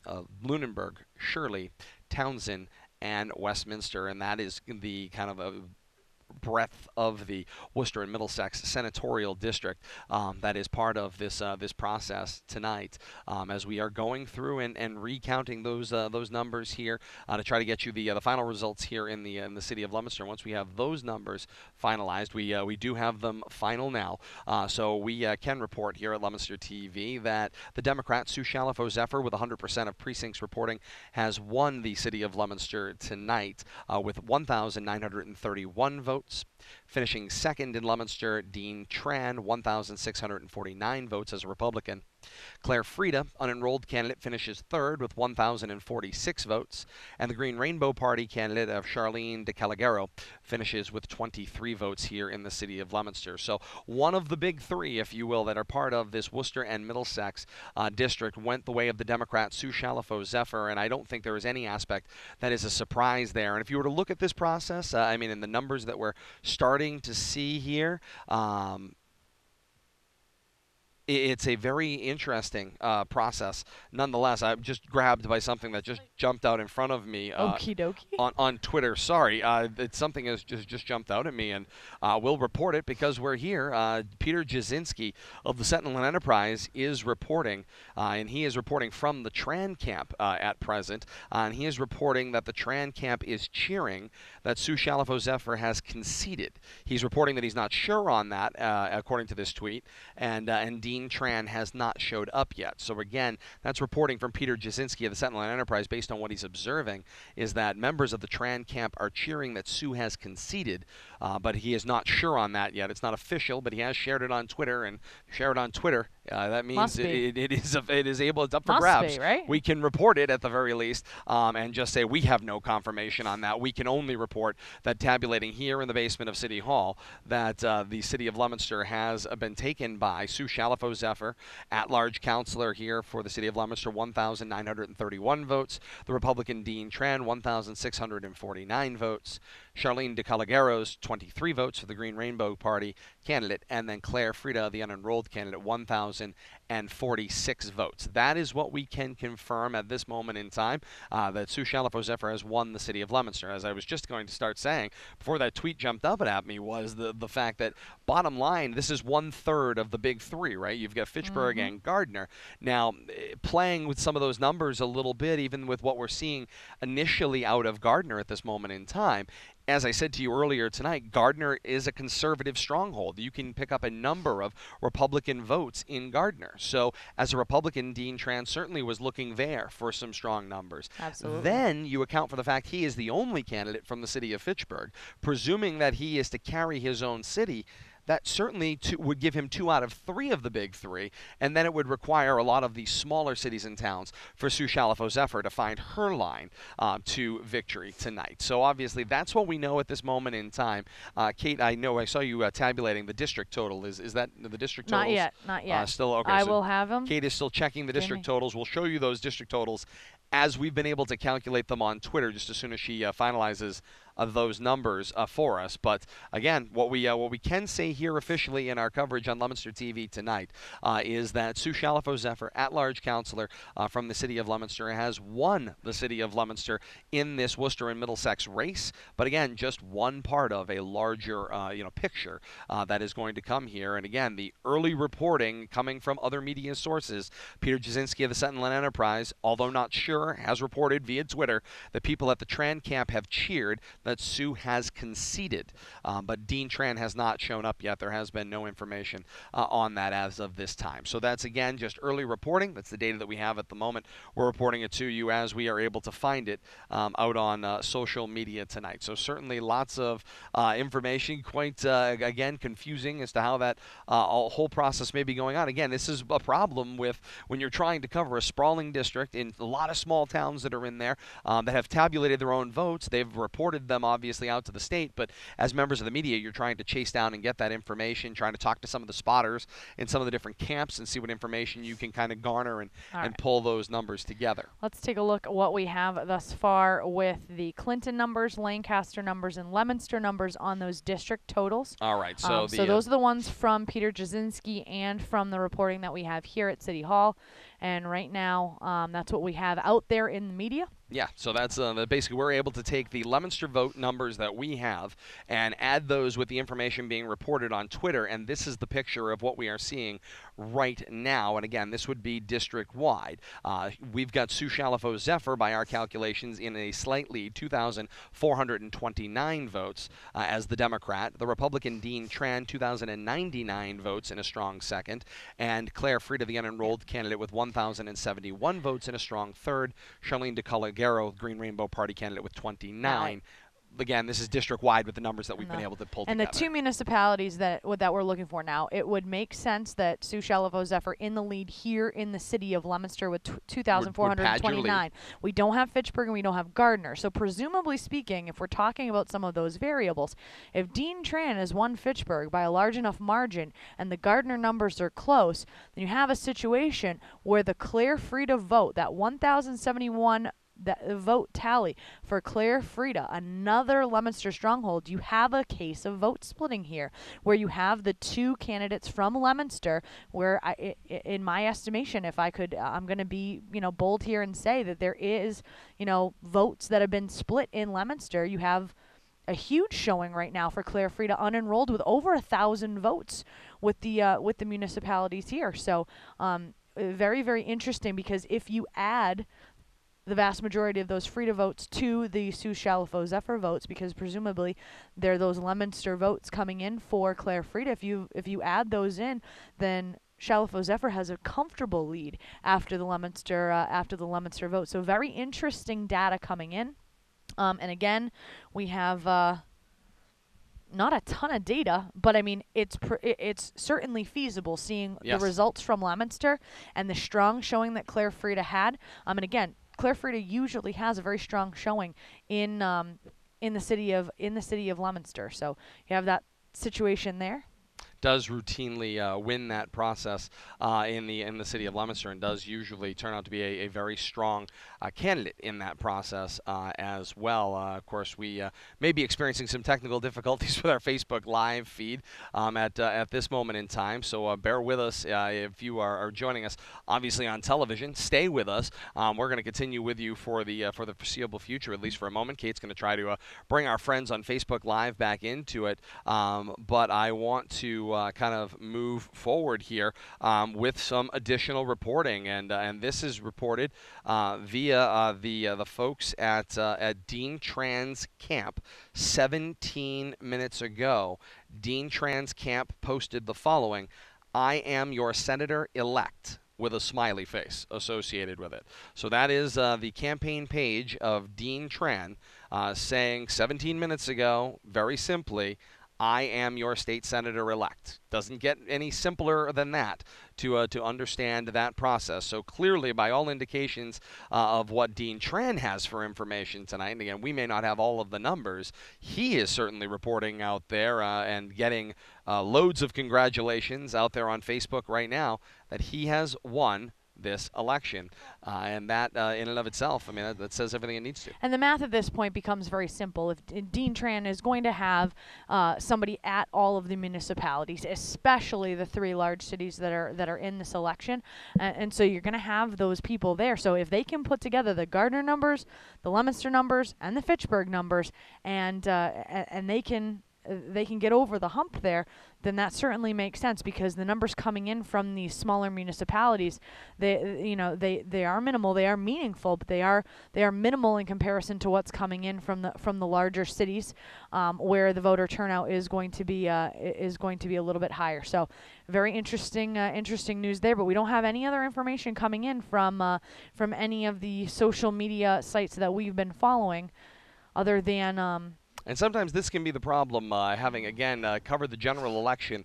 Lunenburg, Shirley, Townsend, and Westminster, and that is the kind of a breadth of the Worcester and Middlesex senatorial district that is part of this process tonight. As we are going through and recounting those numbers here to try to get you the final results here in the city of Leominster. Once we have those numbers finalized, we do have them final now. So we can report here at Leominster TV that the Democrat Sue Shalafo Zephyr, with 100% of precincts reporting, has won the city of Leominster tonight with 1,931 votes. Finishing second in Leominster, Dean Tran, 1,649 votes as a Republican. Claire Frieda, unenrolled candidate, finishes third with 1,046 votes. And the Green Rainbow Party candidate of Charlene DeCalagero finishes with 23 votes here in the city of Leominster. So one of the big 3, if you will, that are part of this Worcester and Middlesex district went the way of the Democrat Sue Shalafo Zephyr, and I don't think there is any aspect that is a surprise there. And if you were to look at this process, I mean, in the numbers that we're starting to see here, it's a very interesting process. Nonetheless, I'm just grabbed by something that just jumped out in front of me Okie dokie. on Twitter. Sorry, it's something has just jumped out at me, and we'll report it because we're here. Peter Jasinski of the Sentinel and Enterprise is reporting, and he is reporting from the Tran camp at present, and he is reporting that the Tran camp is cheering that Sue Shalafo Zephyr has conceded. He's reporting that he's not sure on that, according to this tweet, and Dean Tran has not showed up yet. So again, that's reporting from Peter Jasinski of the Sentinel and Enterprise based on what he's observing, is that members of the Tran camp are cheering that Sue has conceded, but he is not sure on that yet. It's not official, but he has shared it on Twitter, and share it on Twitter. That means it's up for grabs. Be, right? We can report it at the very least, and just say we have no confirmation on that. We can only report that tabulating here in the basement of City Hall that the city of Leominster has been taken by Sue Shalafo Zephyr, at-large councillor here for the city of Leominster, 1,931 votes. The Republican Dean Tran, 1,649 votes. Charlene DeCalagero's 23 votes for the Green Rainbow Party candidate, and then Claire Frieda, the unenrolled candidate, 1,046 votes. That is what we can confirm at this moment in time, that Sue Shalafo Zephyr has won the city of Leominster. As I was just going to start saying before that tweet jumped up at me, was the fact that, bottom line, this is 1/3 of the big 3, right? You've got Fitchburg and Gardner. Now, playing with some of those numbers a little bit, even with what we're seeing initially out of Gardner at this moment in time, as I said to you earlier tonight, Gardner is a conservative stronghold. You can pick up a number of Republican votes in Gardner. So as a Republican, Dean Tran certainly was looking there for some strong numbers. Absolutely. Then you account for the fact he is the only candidate from the city of Fitchburg. Presuming that he is to carry his own city, that certainly would give him 2 out of 3 of the big 3, and then it would require a lot of the smaller cities and towns for Sue Shalafo Zephyr to find her line to victory tonight. So obviously that's what we know at this moment in time. Kate, I know I saw you tabulating the district total. Is that the district totals? Not yet. Still okay. I so will have them. Kate is still checking the district totals. We'll show you those district totals as we've been able to calculate them on Twitter, just as soon as she finalizes those numbers for us. But again, what we can say here officially in our coverage on Leominster TV tonight is that Sue Shalafo Zephyr, at-large councillor from the city of Leominster, has won the city of Leominster in this Worcester and Middlesex race. But again, just one part of a larger picture that is going to come here. And again, the early reporting coming from other media sources, Peter Jasinski of the Sentinel and Enterprise, although not sure, has reported via Twitter that people at the Tran camp have cheered that Sue has conceded. But Dean Tran has not shown up yet. There has been no information on that as of this time. So that's, again, just early reporting. That's the data that we have at the moment. We're reporting it to you as we are able to find it out on social media tonight. So certainly lots of information, quite, again, confusing as to how that whole process may be going on. Again, this is a problem with when you're trying to cover a sprawling district in a lot of small towns that are in there that have tabulated their own votes. They've reported them them obviously out to the state, but as members of the media, you're trying to chase down and get that information, trying to talk to some of the spotters in some of the different camps and see what information you can kind of garner and pull those numbers together. Let's take a look at what we have thus far with the Clinton numbers, Lancaster numbers, and Leominster numbers on those district totals. All right, so so those are the ones from Peter Jasinski and from the reporting that we have here at City Hall. And right now, that's what we have out there in the media. Yeah, so that's basically we're able to take the Leominster vote numbers that we have and add those with the information being reported on Twitter, and this is the picture of what we are seeing right now. And again, this would be district-wide. We've got Sue Chalifo Zephyr, by our calculations, in a slight lead, 2,429 votes as the Democrat. The Republican Dean Tran, 2,099 votes in a strong second. And Claire Frieda, the unenrolled candidate, with 1,071 votes in a strong third. Charlene DeColagero, Green Rainbow Party candidate, with 29. Again, this is district-wide with the numbers that we've been able to pull and together. And the two municipalities that we're looking for now, it would make sense that Sue Chalifo Zephyr in the lead here in the city of Leominster with 2,429. We don't have Fitchburg and we don't have Gardner. So presumably speaking, if we're talking about some of those variables, if Dean Tran has won Fitchburg by a large enough margin and the Gardner numbers are close, then you have a situation where the Claire Frieda vote, that 1,071 that vote tally for Claire Frieda, another Leominster stronghold, you have a case of vote splitting here, where you have the two candidates from Leominster, where in my estimation, if I could, I'm going to be, bold here and say that there is, votes that have been split in Leominster. You have a huge showing right now for Claire Frieda, unenrolled, with over 1,000 votes with the municipalities here. So, very, very interesting, because if you add the vast majority of those Frieda votes to the Sue Chalifo Zephyr votes, because presumably they're those Leominster votes coming in for Claire Frieda. If you add those in, then Chalifo Zephyr has a comfortable lead after the Leominster vote. So very interesting data coming in. And again, we have not a ton of data, but I mean it's certainly feasible, seeing the results from Leominster and the strong showing that Claire Frieda had. And again, Claire Frieda usually has a very strong showing in the city of Leominster. So you have that situation there. Does routinely win that process in the city of Leominster, and does usually turn out to be a very strong candidate in that process as well. Of course, we may be experiencing some technical difficulties with our Facebook Live feed at this moment in time, so bear with us if you are joining us, obviously on television. Stay with us. We're going to continue with you for the foreseeable future, at least for a moment. Kate's going to try to bring our friends on Facebook Live back into it, but I want to kind of move forward here with some additional reporting, and this is reported via the folks at Dean Tran's camp 17 minutes ago. Dean Tran's camp posted the following: "I am your senator-elect," with a smiley face associated with it. So that is the campaign page of Dean Tran saying 17 minutes ago, very simply, "I am your state senator-elect." Doesn't get any simpler than that to understand that process. So clearly, by all indications of what Dean Tran has for information tonight, and again, we may not have all of the numbers, he is certainly reporting out there and getting loads of congratulations out there on Facebook right now that he has won this election, and that in and of itself, I mean, that says everything it needs to. And the math at this point becomes very simple. If Dean Tran is going to have somebody at all of the municipalities, especially the three large cities that are in this election, and so you're going to have those people there. So if they can put together the Gardner numbers, the Leominster numbers, and the Fitchburg numbers, and they can get over the hump there, then that certainly makes sense, because the numbers coming in from these smaller municipalities, they are minimal, they are meaningful, but they are minimal in comparison to what's coming in from the larger cities, where the voter turnout is going to be a little bit higher. So very interesting news there. But we don't have any other information coming in from any of the social media sites that we've been following, other than And sometimes this can be the problem, having, again, covered the general election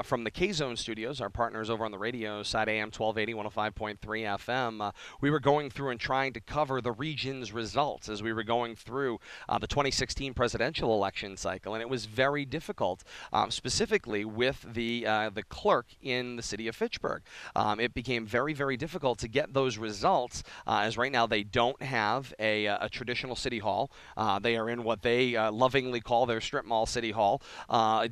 from the K-Zone studios, our partners over on the radio side, AM 1280, 105.3 FM. We were going through and trying to cover the region's results as we were going through the 2016 presidential election cycle, and it was very difficult, specifically with the clerk in the city of Fitchburg. It became very, very difficult to get those results, as right now they don't have a traditional city hall. They are in what they lovingly call their strip mall city hall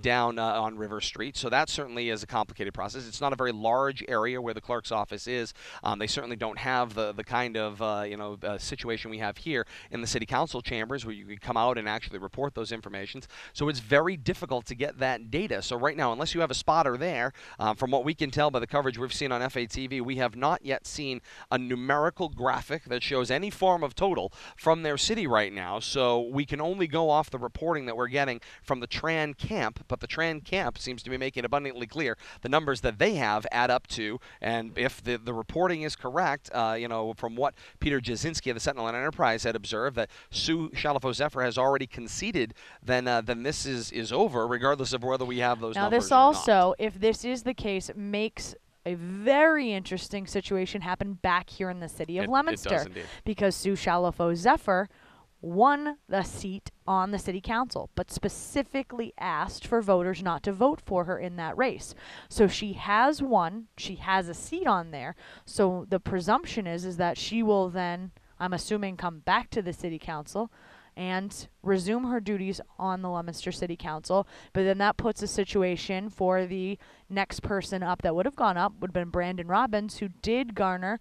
down on River Street. So that certainly is a complicated process. It's not a very large area where the clerk's office is. They certainly don't have the kind of situation we have here in the city council chambers where you can come out and actually report those informations. So it's very difficult to get that data. So right now, unless you have a spotter there, from what we can tell by the coverage we've seen on FATV, we have not yet seen a numerical graphic that shows any form of total from their city right now. So we can only go off the reporting that we're getting from the Tran camp, but the Tran camp seems to be making abundantly clear the numbers that they have add up to, and if the reporting is correct, from what Peter Jasinski of the Sentinel and Enterprise had observed, that Sue Shalafo-Zephyr has already conceded, then this is over, regardless of whether we have those now, numbers this or also, not. if this is the case, makes a very interesting situation happen back here in the city of Leominster. It does indeed. Because Sue Shalafo-Zephyr won the seat on the city council, but specifically asked for voters not to vote for her in that race. So she has won. She has a seat on there. So the presumption is that she will then, I'm assuming, come back to the city council and resume her duties on the Leominster City Council. But then that puts a situation for the next person up that would have gone up would have been Brandon Robbins, who did garner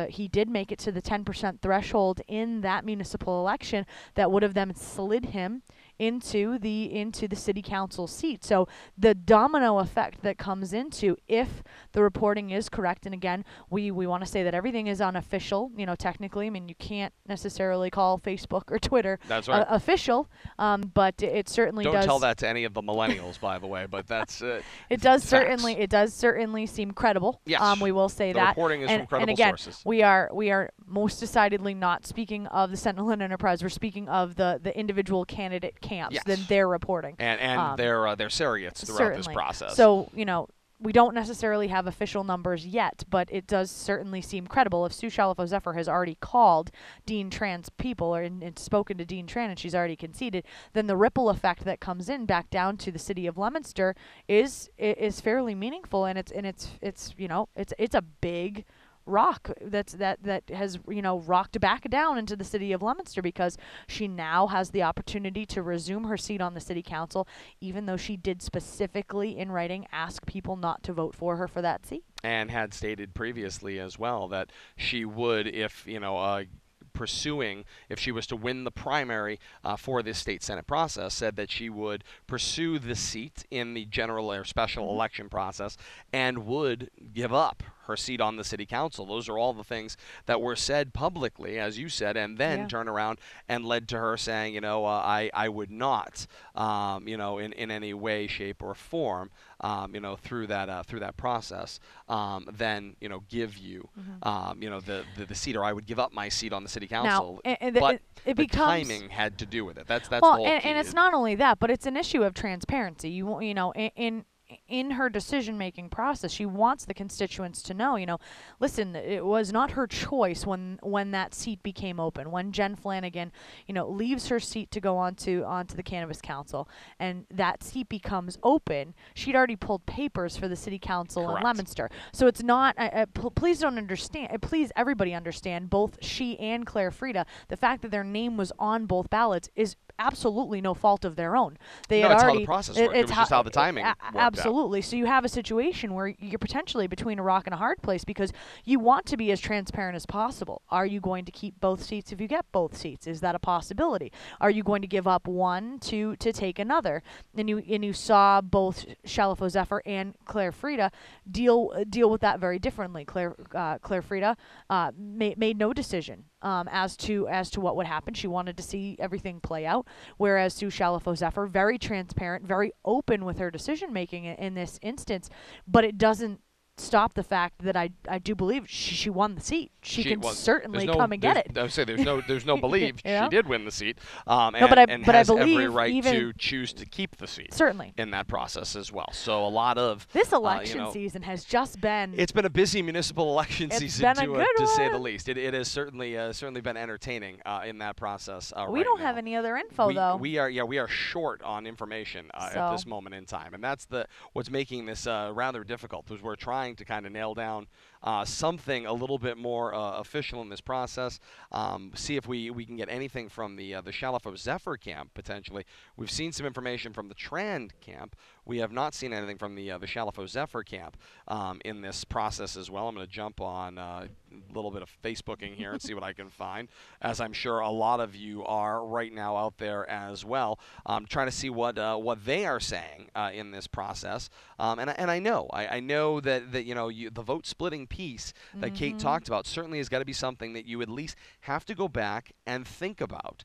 he did make it to the 10% threshold in that municipal election that would have then slid him into the city council seat. So the domino effect that comes into, if the reporting is correct, and again, we want to say that everything is unofficial, technically. I mean, you can't necessarily call Facebook or Twitter That's right. official, but it certainly Don't does. tell that to any of the millennials, by the way, but that's It does facts. certainly seem credible. Yes. We will say The that. reporting is from credible and again, sources. we are most decidedly not speaking of the Sentinel and Enterprise. We're speaking of the individual candidate camps. Yes. Then their reporting. And their surrogates throughout this process. So, we don't necessarily have official numbers yet, but it does certainly seem credible. If Sue Shalafo-Zephyr has already called Dean Tran's people and spoken to Dean Tran and she's already conceded, then the ripple effect that comes in back down to the city of Leominster is fairly meaningful, and it's a big rock that has rocked back down into the city of Leominster, because she now has the opportunity to resume her seat on the city council, even though she did specifically in writing ask people not to vote for her for that seat, and had stated previously as well that she would, if pursuing, if she was to win the primary for this state Senate process, said that she would pursue the seat in the general or special election process and would give up her seat on the city council. Those are all the things that were said publicly, as you said, and then turn around and led to her saying, I would not, in any way, shape, or form, through that process, then give you, the seat, or I would give up my seat on the city council. Now, but it the becomes, timing had to do with it. That's the well, whole key. and it's not only that, but it's an issue of transparency. In her decision-making process, she wants the constituents to know, listen, it was not her choice when that seat became open. When Jen Flanagan, leaves her seat to go onto the Cannabis Council, and that seat becomes open, she'd already pulled papers for the City Council Correct. in Leominster. So it's not. Please don't understand. Please, everybody understand. Both she and Claire Frieda, the fact that their name was on both ballots is absolutely no fault of their own. They had it's already. How the process worked. It was just how the timing worked absolutely. So you have a situation where you're potentially between a rock and a hard place, because you want to be as transparent as possible. Are you going to keep both seats if you get both seats? Is that a possibility? Are you going to give up one to take another? And you saw both Shalafo-Zephyr and Claire Frieda deal with that very differently. Claire Frieda made no decision as to what would happen. She wanted to see everything play out, whereas Sue Shalafo-Zephyr, very transparent, very open with her decision making in this instance, but it doesn't stop the fact that I do believe she won the seat. She can certainly come and get it. I would say there's no believe Yeah. she did win the seat, No, but and I has every believe right even to choose to keep the seat certainly in that process as well. So a lot of this election season has just been. It's been a busy municipal election season, been a good to say the one. least. It has certainly been entertaining in that process. We right don't now. have any other info though. We are short on information at this moment in time, and that's what's making this rather difficult, because we're trying to kind of nail down something a little bit more official in this process. See if we can get anything from the Shalafo Zephyr camp potentially. We've seen some information from the Trand camp. We have not seen anything from the Shalafo Zephyr camp in this process as well. I'm going to jump on a little bit of Facebooking here and see what I can find, as I'm sure a lot of you are right now out there as well, trying to see what they are saying in this process. And I know that the vote splitting piece that Kate talked about certainly has got to be something that you at least have to go back and think about.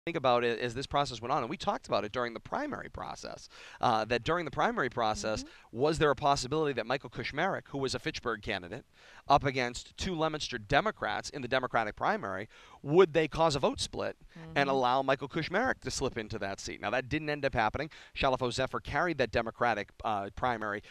Think about it as this process went on, and we talked about it during the primary process, that during the primary process, was there a possibility that Michael Kushmarek, who was a Fitchburg candidate, up against two Leominster Democrats in the Democratic primary, would they cause a vote split and allow Michael Kushmarek to slip into that seat? Now, that didn't end up happening. Shalafo Zephyr carried that Democratic primary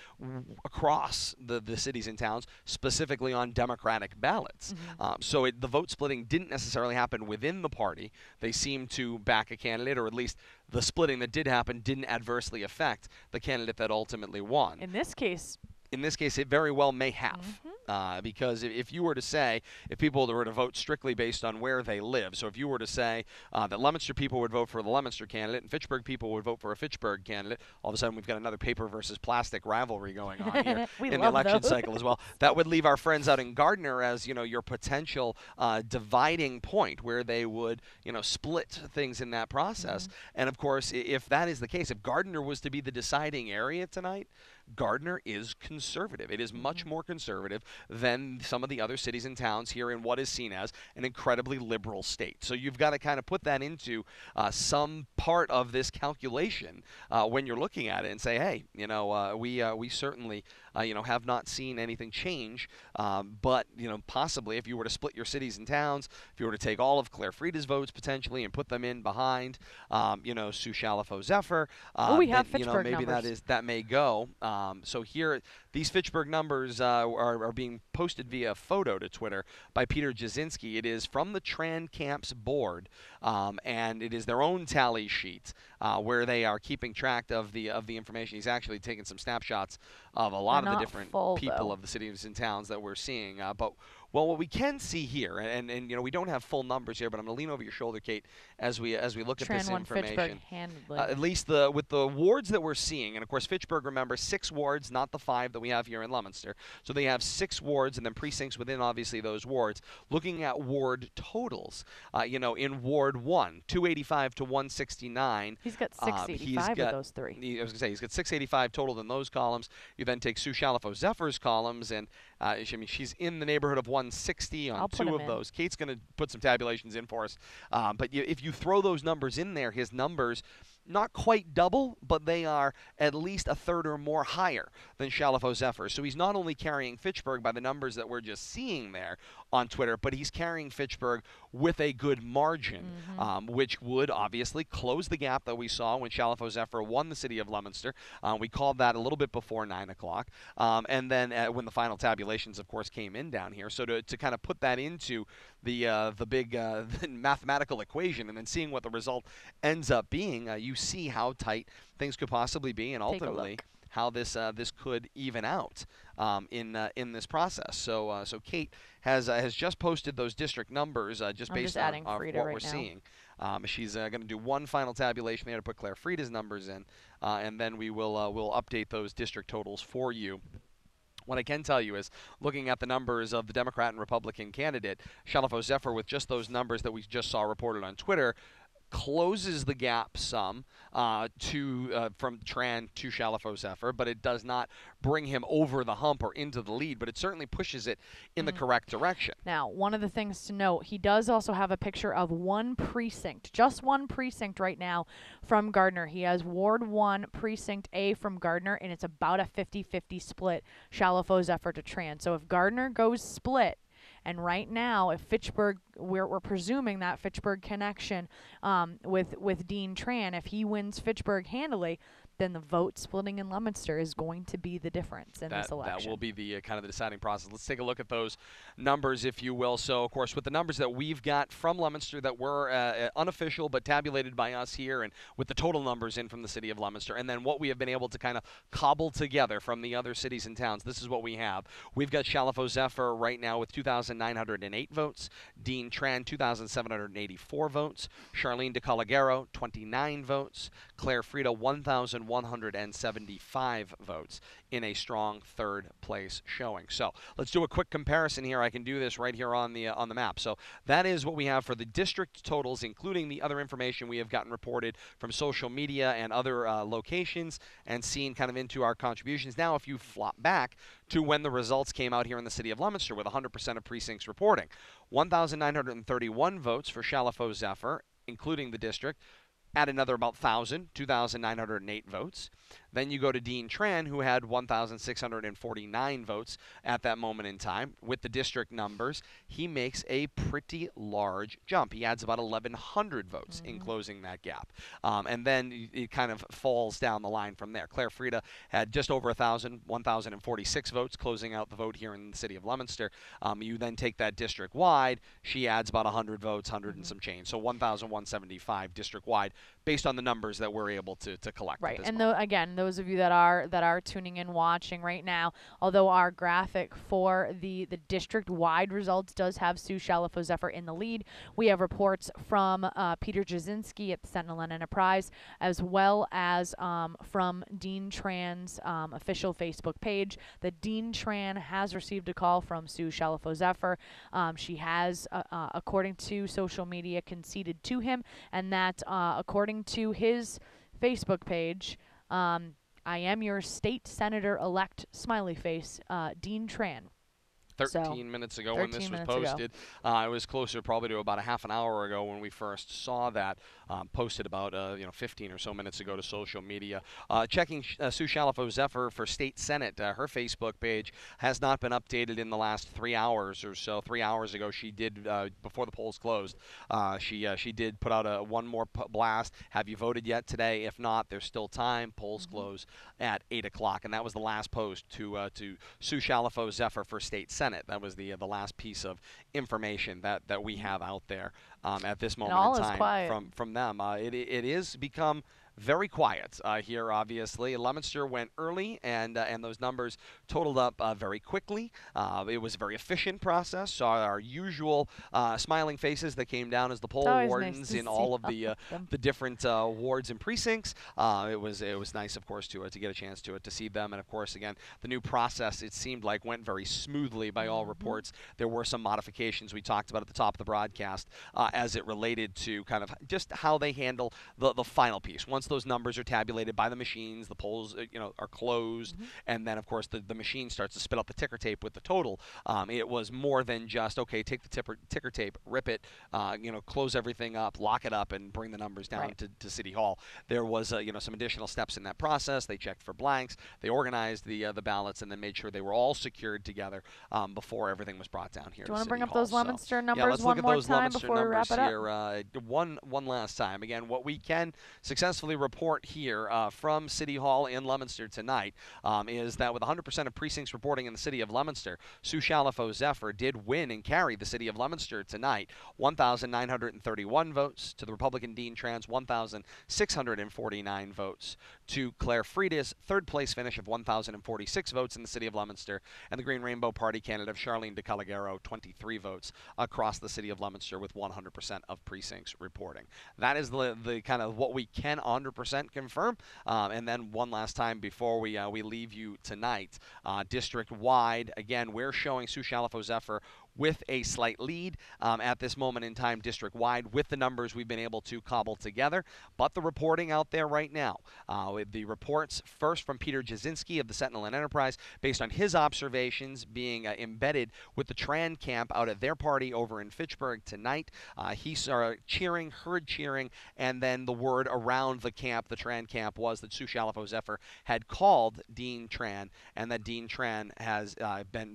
across the cities and towns, specifically on Democratic ballots. So the vote splitting didn't necessarily happen within the party. They seemed to back a candidate, or at least the splitting that did happen didn't adversely affect the candidate that ultimately won. In this case, it very well may have. Because if you were to say, if people were to vote strictly based on where they live, so if you were to say that Leominster people would vote for the Leominster candidate and Fitchburg people would vote for a Fitchburg candidate, all of a sudden we've got another paper versus plastic rivalry going on here in the election cycle as well. That would leave our friends out in Gardner as, your potential dividing point where they would, split things in that process. And of course, if that is the case, if Gardner was to be the deciding area tonight, Gardner is conservative. It is much more conservative than some of the other cities and towns here in what is seen as an incredibly liberal state. So you've got to kind of put that into some part of this calculation when you're looking at it and say, hey, we certainly have not seen anything change, but possibly if you were to split your cities and towns, if you were to take all of Claire Frieda's votes potentially and put them in behind Sue Shalafo Zephyr, we have then, Fitchburg maybe numbers. that may go. So here, these Fitchburg numbers are being posted via photo to Twitter by Peter Jasinski. It is from the Tran Camps board, and it is their own tally sheet where they are keeping track of the information. He's actually taken some snapshots of a lot of the different people of the cities and towns that we're seeing. But what we can see here, and we don't have full numbers here, but I'm going to lean over your shoulder, Kate, as we look at this information. At least with the wards that we're seeing, and of course Fitchburg, remember, 6 wards, not the 5 that we have here in Leominster. So they have 6 wards and then precincts within obviously those wards. Looking at ward totals, in Ward 1, 285 to 169. He's got 685 of those 3. I was going to say he's got 685 total in those columns. You then take Sue Shalafo Zephyr's columns, and she's in the neighborhood of 160 on 2 of those. Kate's going to put some tabulations in for us. But if you throw those numbers in there, his numbers, not quite double, but they are at least a third or more higher than Shalafo Zephyr. So he's not only carrying Fitchburg by the numbers that we're just seeing there on Twitter, but he's carrying Fitchburg with a good margin, which would obviously close the gap that we saw when Shalafo Zephyr won the city of Leominster. We called that a little bit before 9 o'clock. And then when the final tabulations, of course, came in down here. So to kind of put that into the big mathematical equation and then seeing what the result ends up being, you see how tight things could possibly be, and ultimately how this could even out in this process. So Kate has just posted those district numbers just based on what we're seeing. She's going to do one final tabulation there to put Claire Frieda's numbers in, and then we'll update those district totals for you. What I can tell you is, looking at the numbers of the Democrat and Republican candidate, Shalafo Zephyr, with just those numbers that we just saw reported on Twitter, closes the gap some from Tran to Shalafo Zephyr, but it does not bring him over the hump or into the lead, but it certainly pushes it in the correct direction. Now, one of the things to note, he does also have a picture of one precinct, just one precinct right now from Gardner. He has Ward 1, Precinct A from Gardner, and it's about a 50-50 split, Shalafo Zephyr to Tran. So if Gardner goes split, and right now, if Fitchburg, we're presuming that Fitchburg connection with Dean Tran, if he wins Fitchburg handily, then the vote splitting in Leominster is going to be the difference in this election. That will be the kind of the deciding process. Let's take a look at those numbers, if you will. So, of course, with the numbers that we've got from Leominster that were unofficial but tabulated by us here, and with the total numbers in from the city of Leominster, and then what we have been able to kind of cobble together from the other cities and towns, this is what we have. We've got Shalafo Zephyr right now with 2,908 votes, Dean Tran 2,784 votes, Charlene DeCalagero 29 votes, Claire Frieda 1,175 votes in a strong third place showing. So let's do a quick comparison here. I can do this right here on the map. So that is what we have for the district totals, including the other information we have gotten reported from social media and other locations, and seen kind of into our contributions. Now, if you flop back to when the results came out here in the city of Leominster with 100% of precincts reporting, 1,931 votes for Shalafo Zephyr, including the district, add another about 2,908 votes. Then you go to Dean Tran, who had 1,649 votes at that moment in time. With the district numbers, he makes a pretty large jump. He adds about 1,100 votes in closing that gap. And then it kind of falls down the line from there. Claire Frieda had just over 1,046 votes, closing out the vote here in the city of Leominster. You then take that district-wide. She adds about 100 votes, 100 and some change. So 1,175 district-wide, based on the numbers that we're able to collect. Right, at this and moment. again, those of you that are tuning in, watching right now, although our graphic for the district-wide results does have Sue Shalafo Zephyr in the lead, we have reports from Peter Jasinski at the Sentinel and Enterprise, as well as from Dean Tran's official Facebook page, that Dean Tran has received a call from Sue Shalafo Zephyr. She has, according to social media, conceded to him, and that according to his Facebook page, I am your state senator-elect, smiley face, Dean Tran. 13 minutes ago when this was posted. It was closer probably to about a half an hour ago when we first saw that, posted about 15 or so minutes ago to social media. Checking Sue Shalafo Zephyr for state senate, her Facebook page has not been updated in the last 3 hours or so. 3 hours ago she did, before the polls closed, she did put out one more blast. Have you voted yet today? If not, there's still time. Polls close at 8 o'clock, and that was the last post to Sue Shalafo Zephyr for state senate. That was the last piece of information that we have out there at this moment in time from them. It is become very quiet here, obviously. Leominster went early, and those numbers totaled up very quickly. It was a very efficient process. Saw our usual smiling faces that came down as the poll wardens in all of the different wards and precincts. It was nice, of course, to get a chance to see them. And, of course, again, the new process, it seemed like, went very smoothly by all reports. There were some modifications we talked about at the top of the broadcast as it related to kind of just how they handle the final piece. Once those numbers are tabulated by the machines, the polls are closed, and then of course the machine starts to spit out the ticker tape with the total. It was more than just, okay, take the ticker tape, rip it, close everything up, lock it up, and bring the numbers down to City Hall. There was some additional steps in that process. They checked for blanks, they organized the ballots, and then made sure they were all secured together before everything was brought down here. Do you want to City bring up Hall. those Leominster numbers let's look one at more those time Leominster before we wrap it up? here, one last time. Again, what we can successfully report here from City Hall in Leominster tonight is that with 100% of precincts reporting in the city of Leominster, Sue Shalafo Zephyr did win and carry the city of Leominster tonight. 1,931 votes to the Republican Dean Tran's 1,649 votes to Claire Frieda's third place finish of 1,046 votes in the city of Leominster, and the Green Rainbow Party candidate of Charlene de Calagaro, 23 votes across the city of Leominster with 100% of precincts reporting. That is the kind of what we can 100% confirm. And then one last time before we leave you tonight, district-wide, again, we're showing Sioux Chalifou Zephyr with a slight lead at this moment in time district-wide with the numbers we've been able to cobble together. But the reporting out there right now, with the reports first from Peter Jasinski of the Sentinel and Enterprise, based on his observations being embedded with the Tran camp out at their party over in Fitchburg tonight. He saw cheering, heard cheering, and then the word around the camp, the Tran camp, was that Sioux Chalifou Zephyr had called Dean Tran, and that Dean Tran has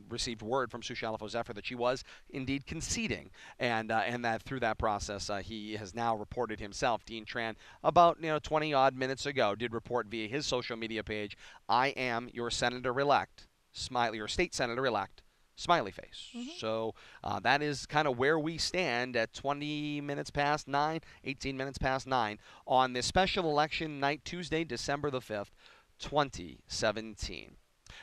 received word from Sioux Chalifou Zephyr that she was indeed conceding, and that through that process he has now reported himself. Dean Tran, about 20 odd minutes ago, did report via his social media page, "I am your senator-elect," smiley, or state senator-elect, smiley face. So that is kind of where we stand at 20 minutes past 9, 18 minutes past 9 on this special election night, Tuesday, December the 5th, 2017.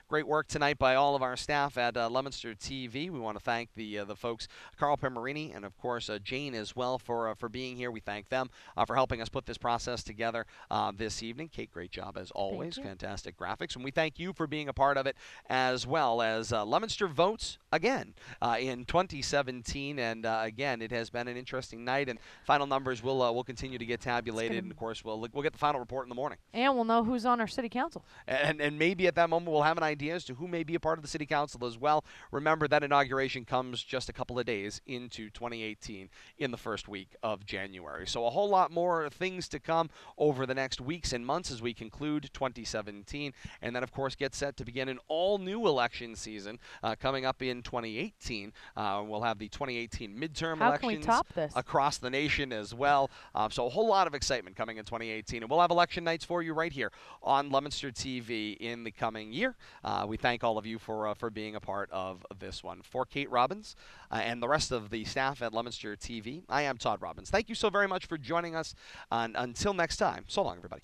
Great work tonight by all of our staff at Leominster TV. We want to thank the folks, Carl Primarini, and of course Jane as well for being here. We thank them for helping us put this process together this evening. Kate, great job as always. Fantastic graphics. And we thank you for being a part of it as well. As Leominster votes again in 2017. And again, it has been an interesting night. And final numbers will continue to get tabulated. And of course, we'll get the final report in the morning. And we'll know who's on our city council. And maybe at that moment we'll have an idea as to who may be a part of the city council as well. Remember, that inauguration comes just a couple of days into 2018 in the first week of January. So a whole lot more things to come over the next weeks and months as we conclude 2017, and then of course get set to begin an all-new election season coming up in 2018. We'll have the 2018 midterm How can we elections top this? across the nation as well. So a whole lot of excitement coming in 2018, and we'll have election nights for you right here on Leominster TV in the coming year. We thank all of you for being a part of this one. For Kate Robbins and the rest of the staff at Leominster TV, I am Todd Robbins. Thank you so very much for joining us. And until next time, so long, everybody.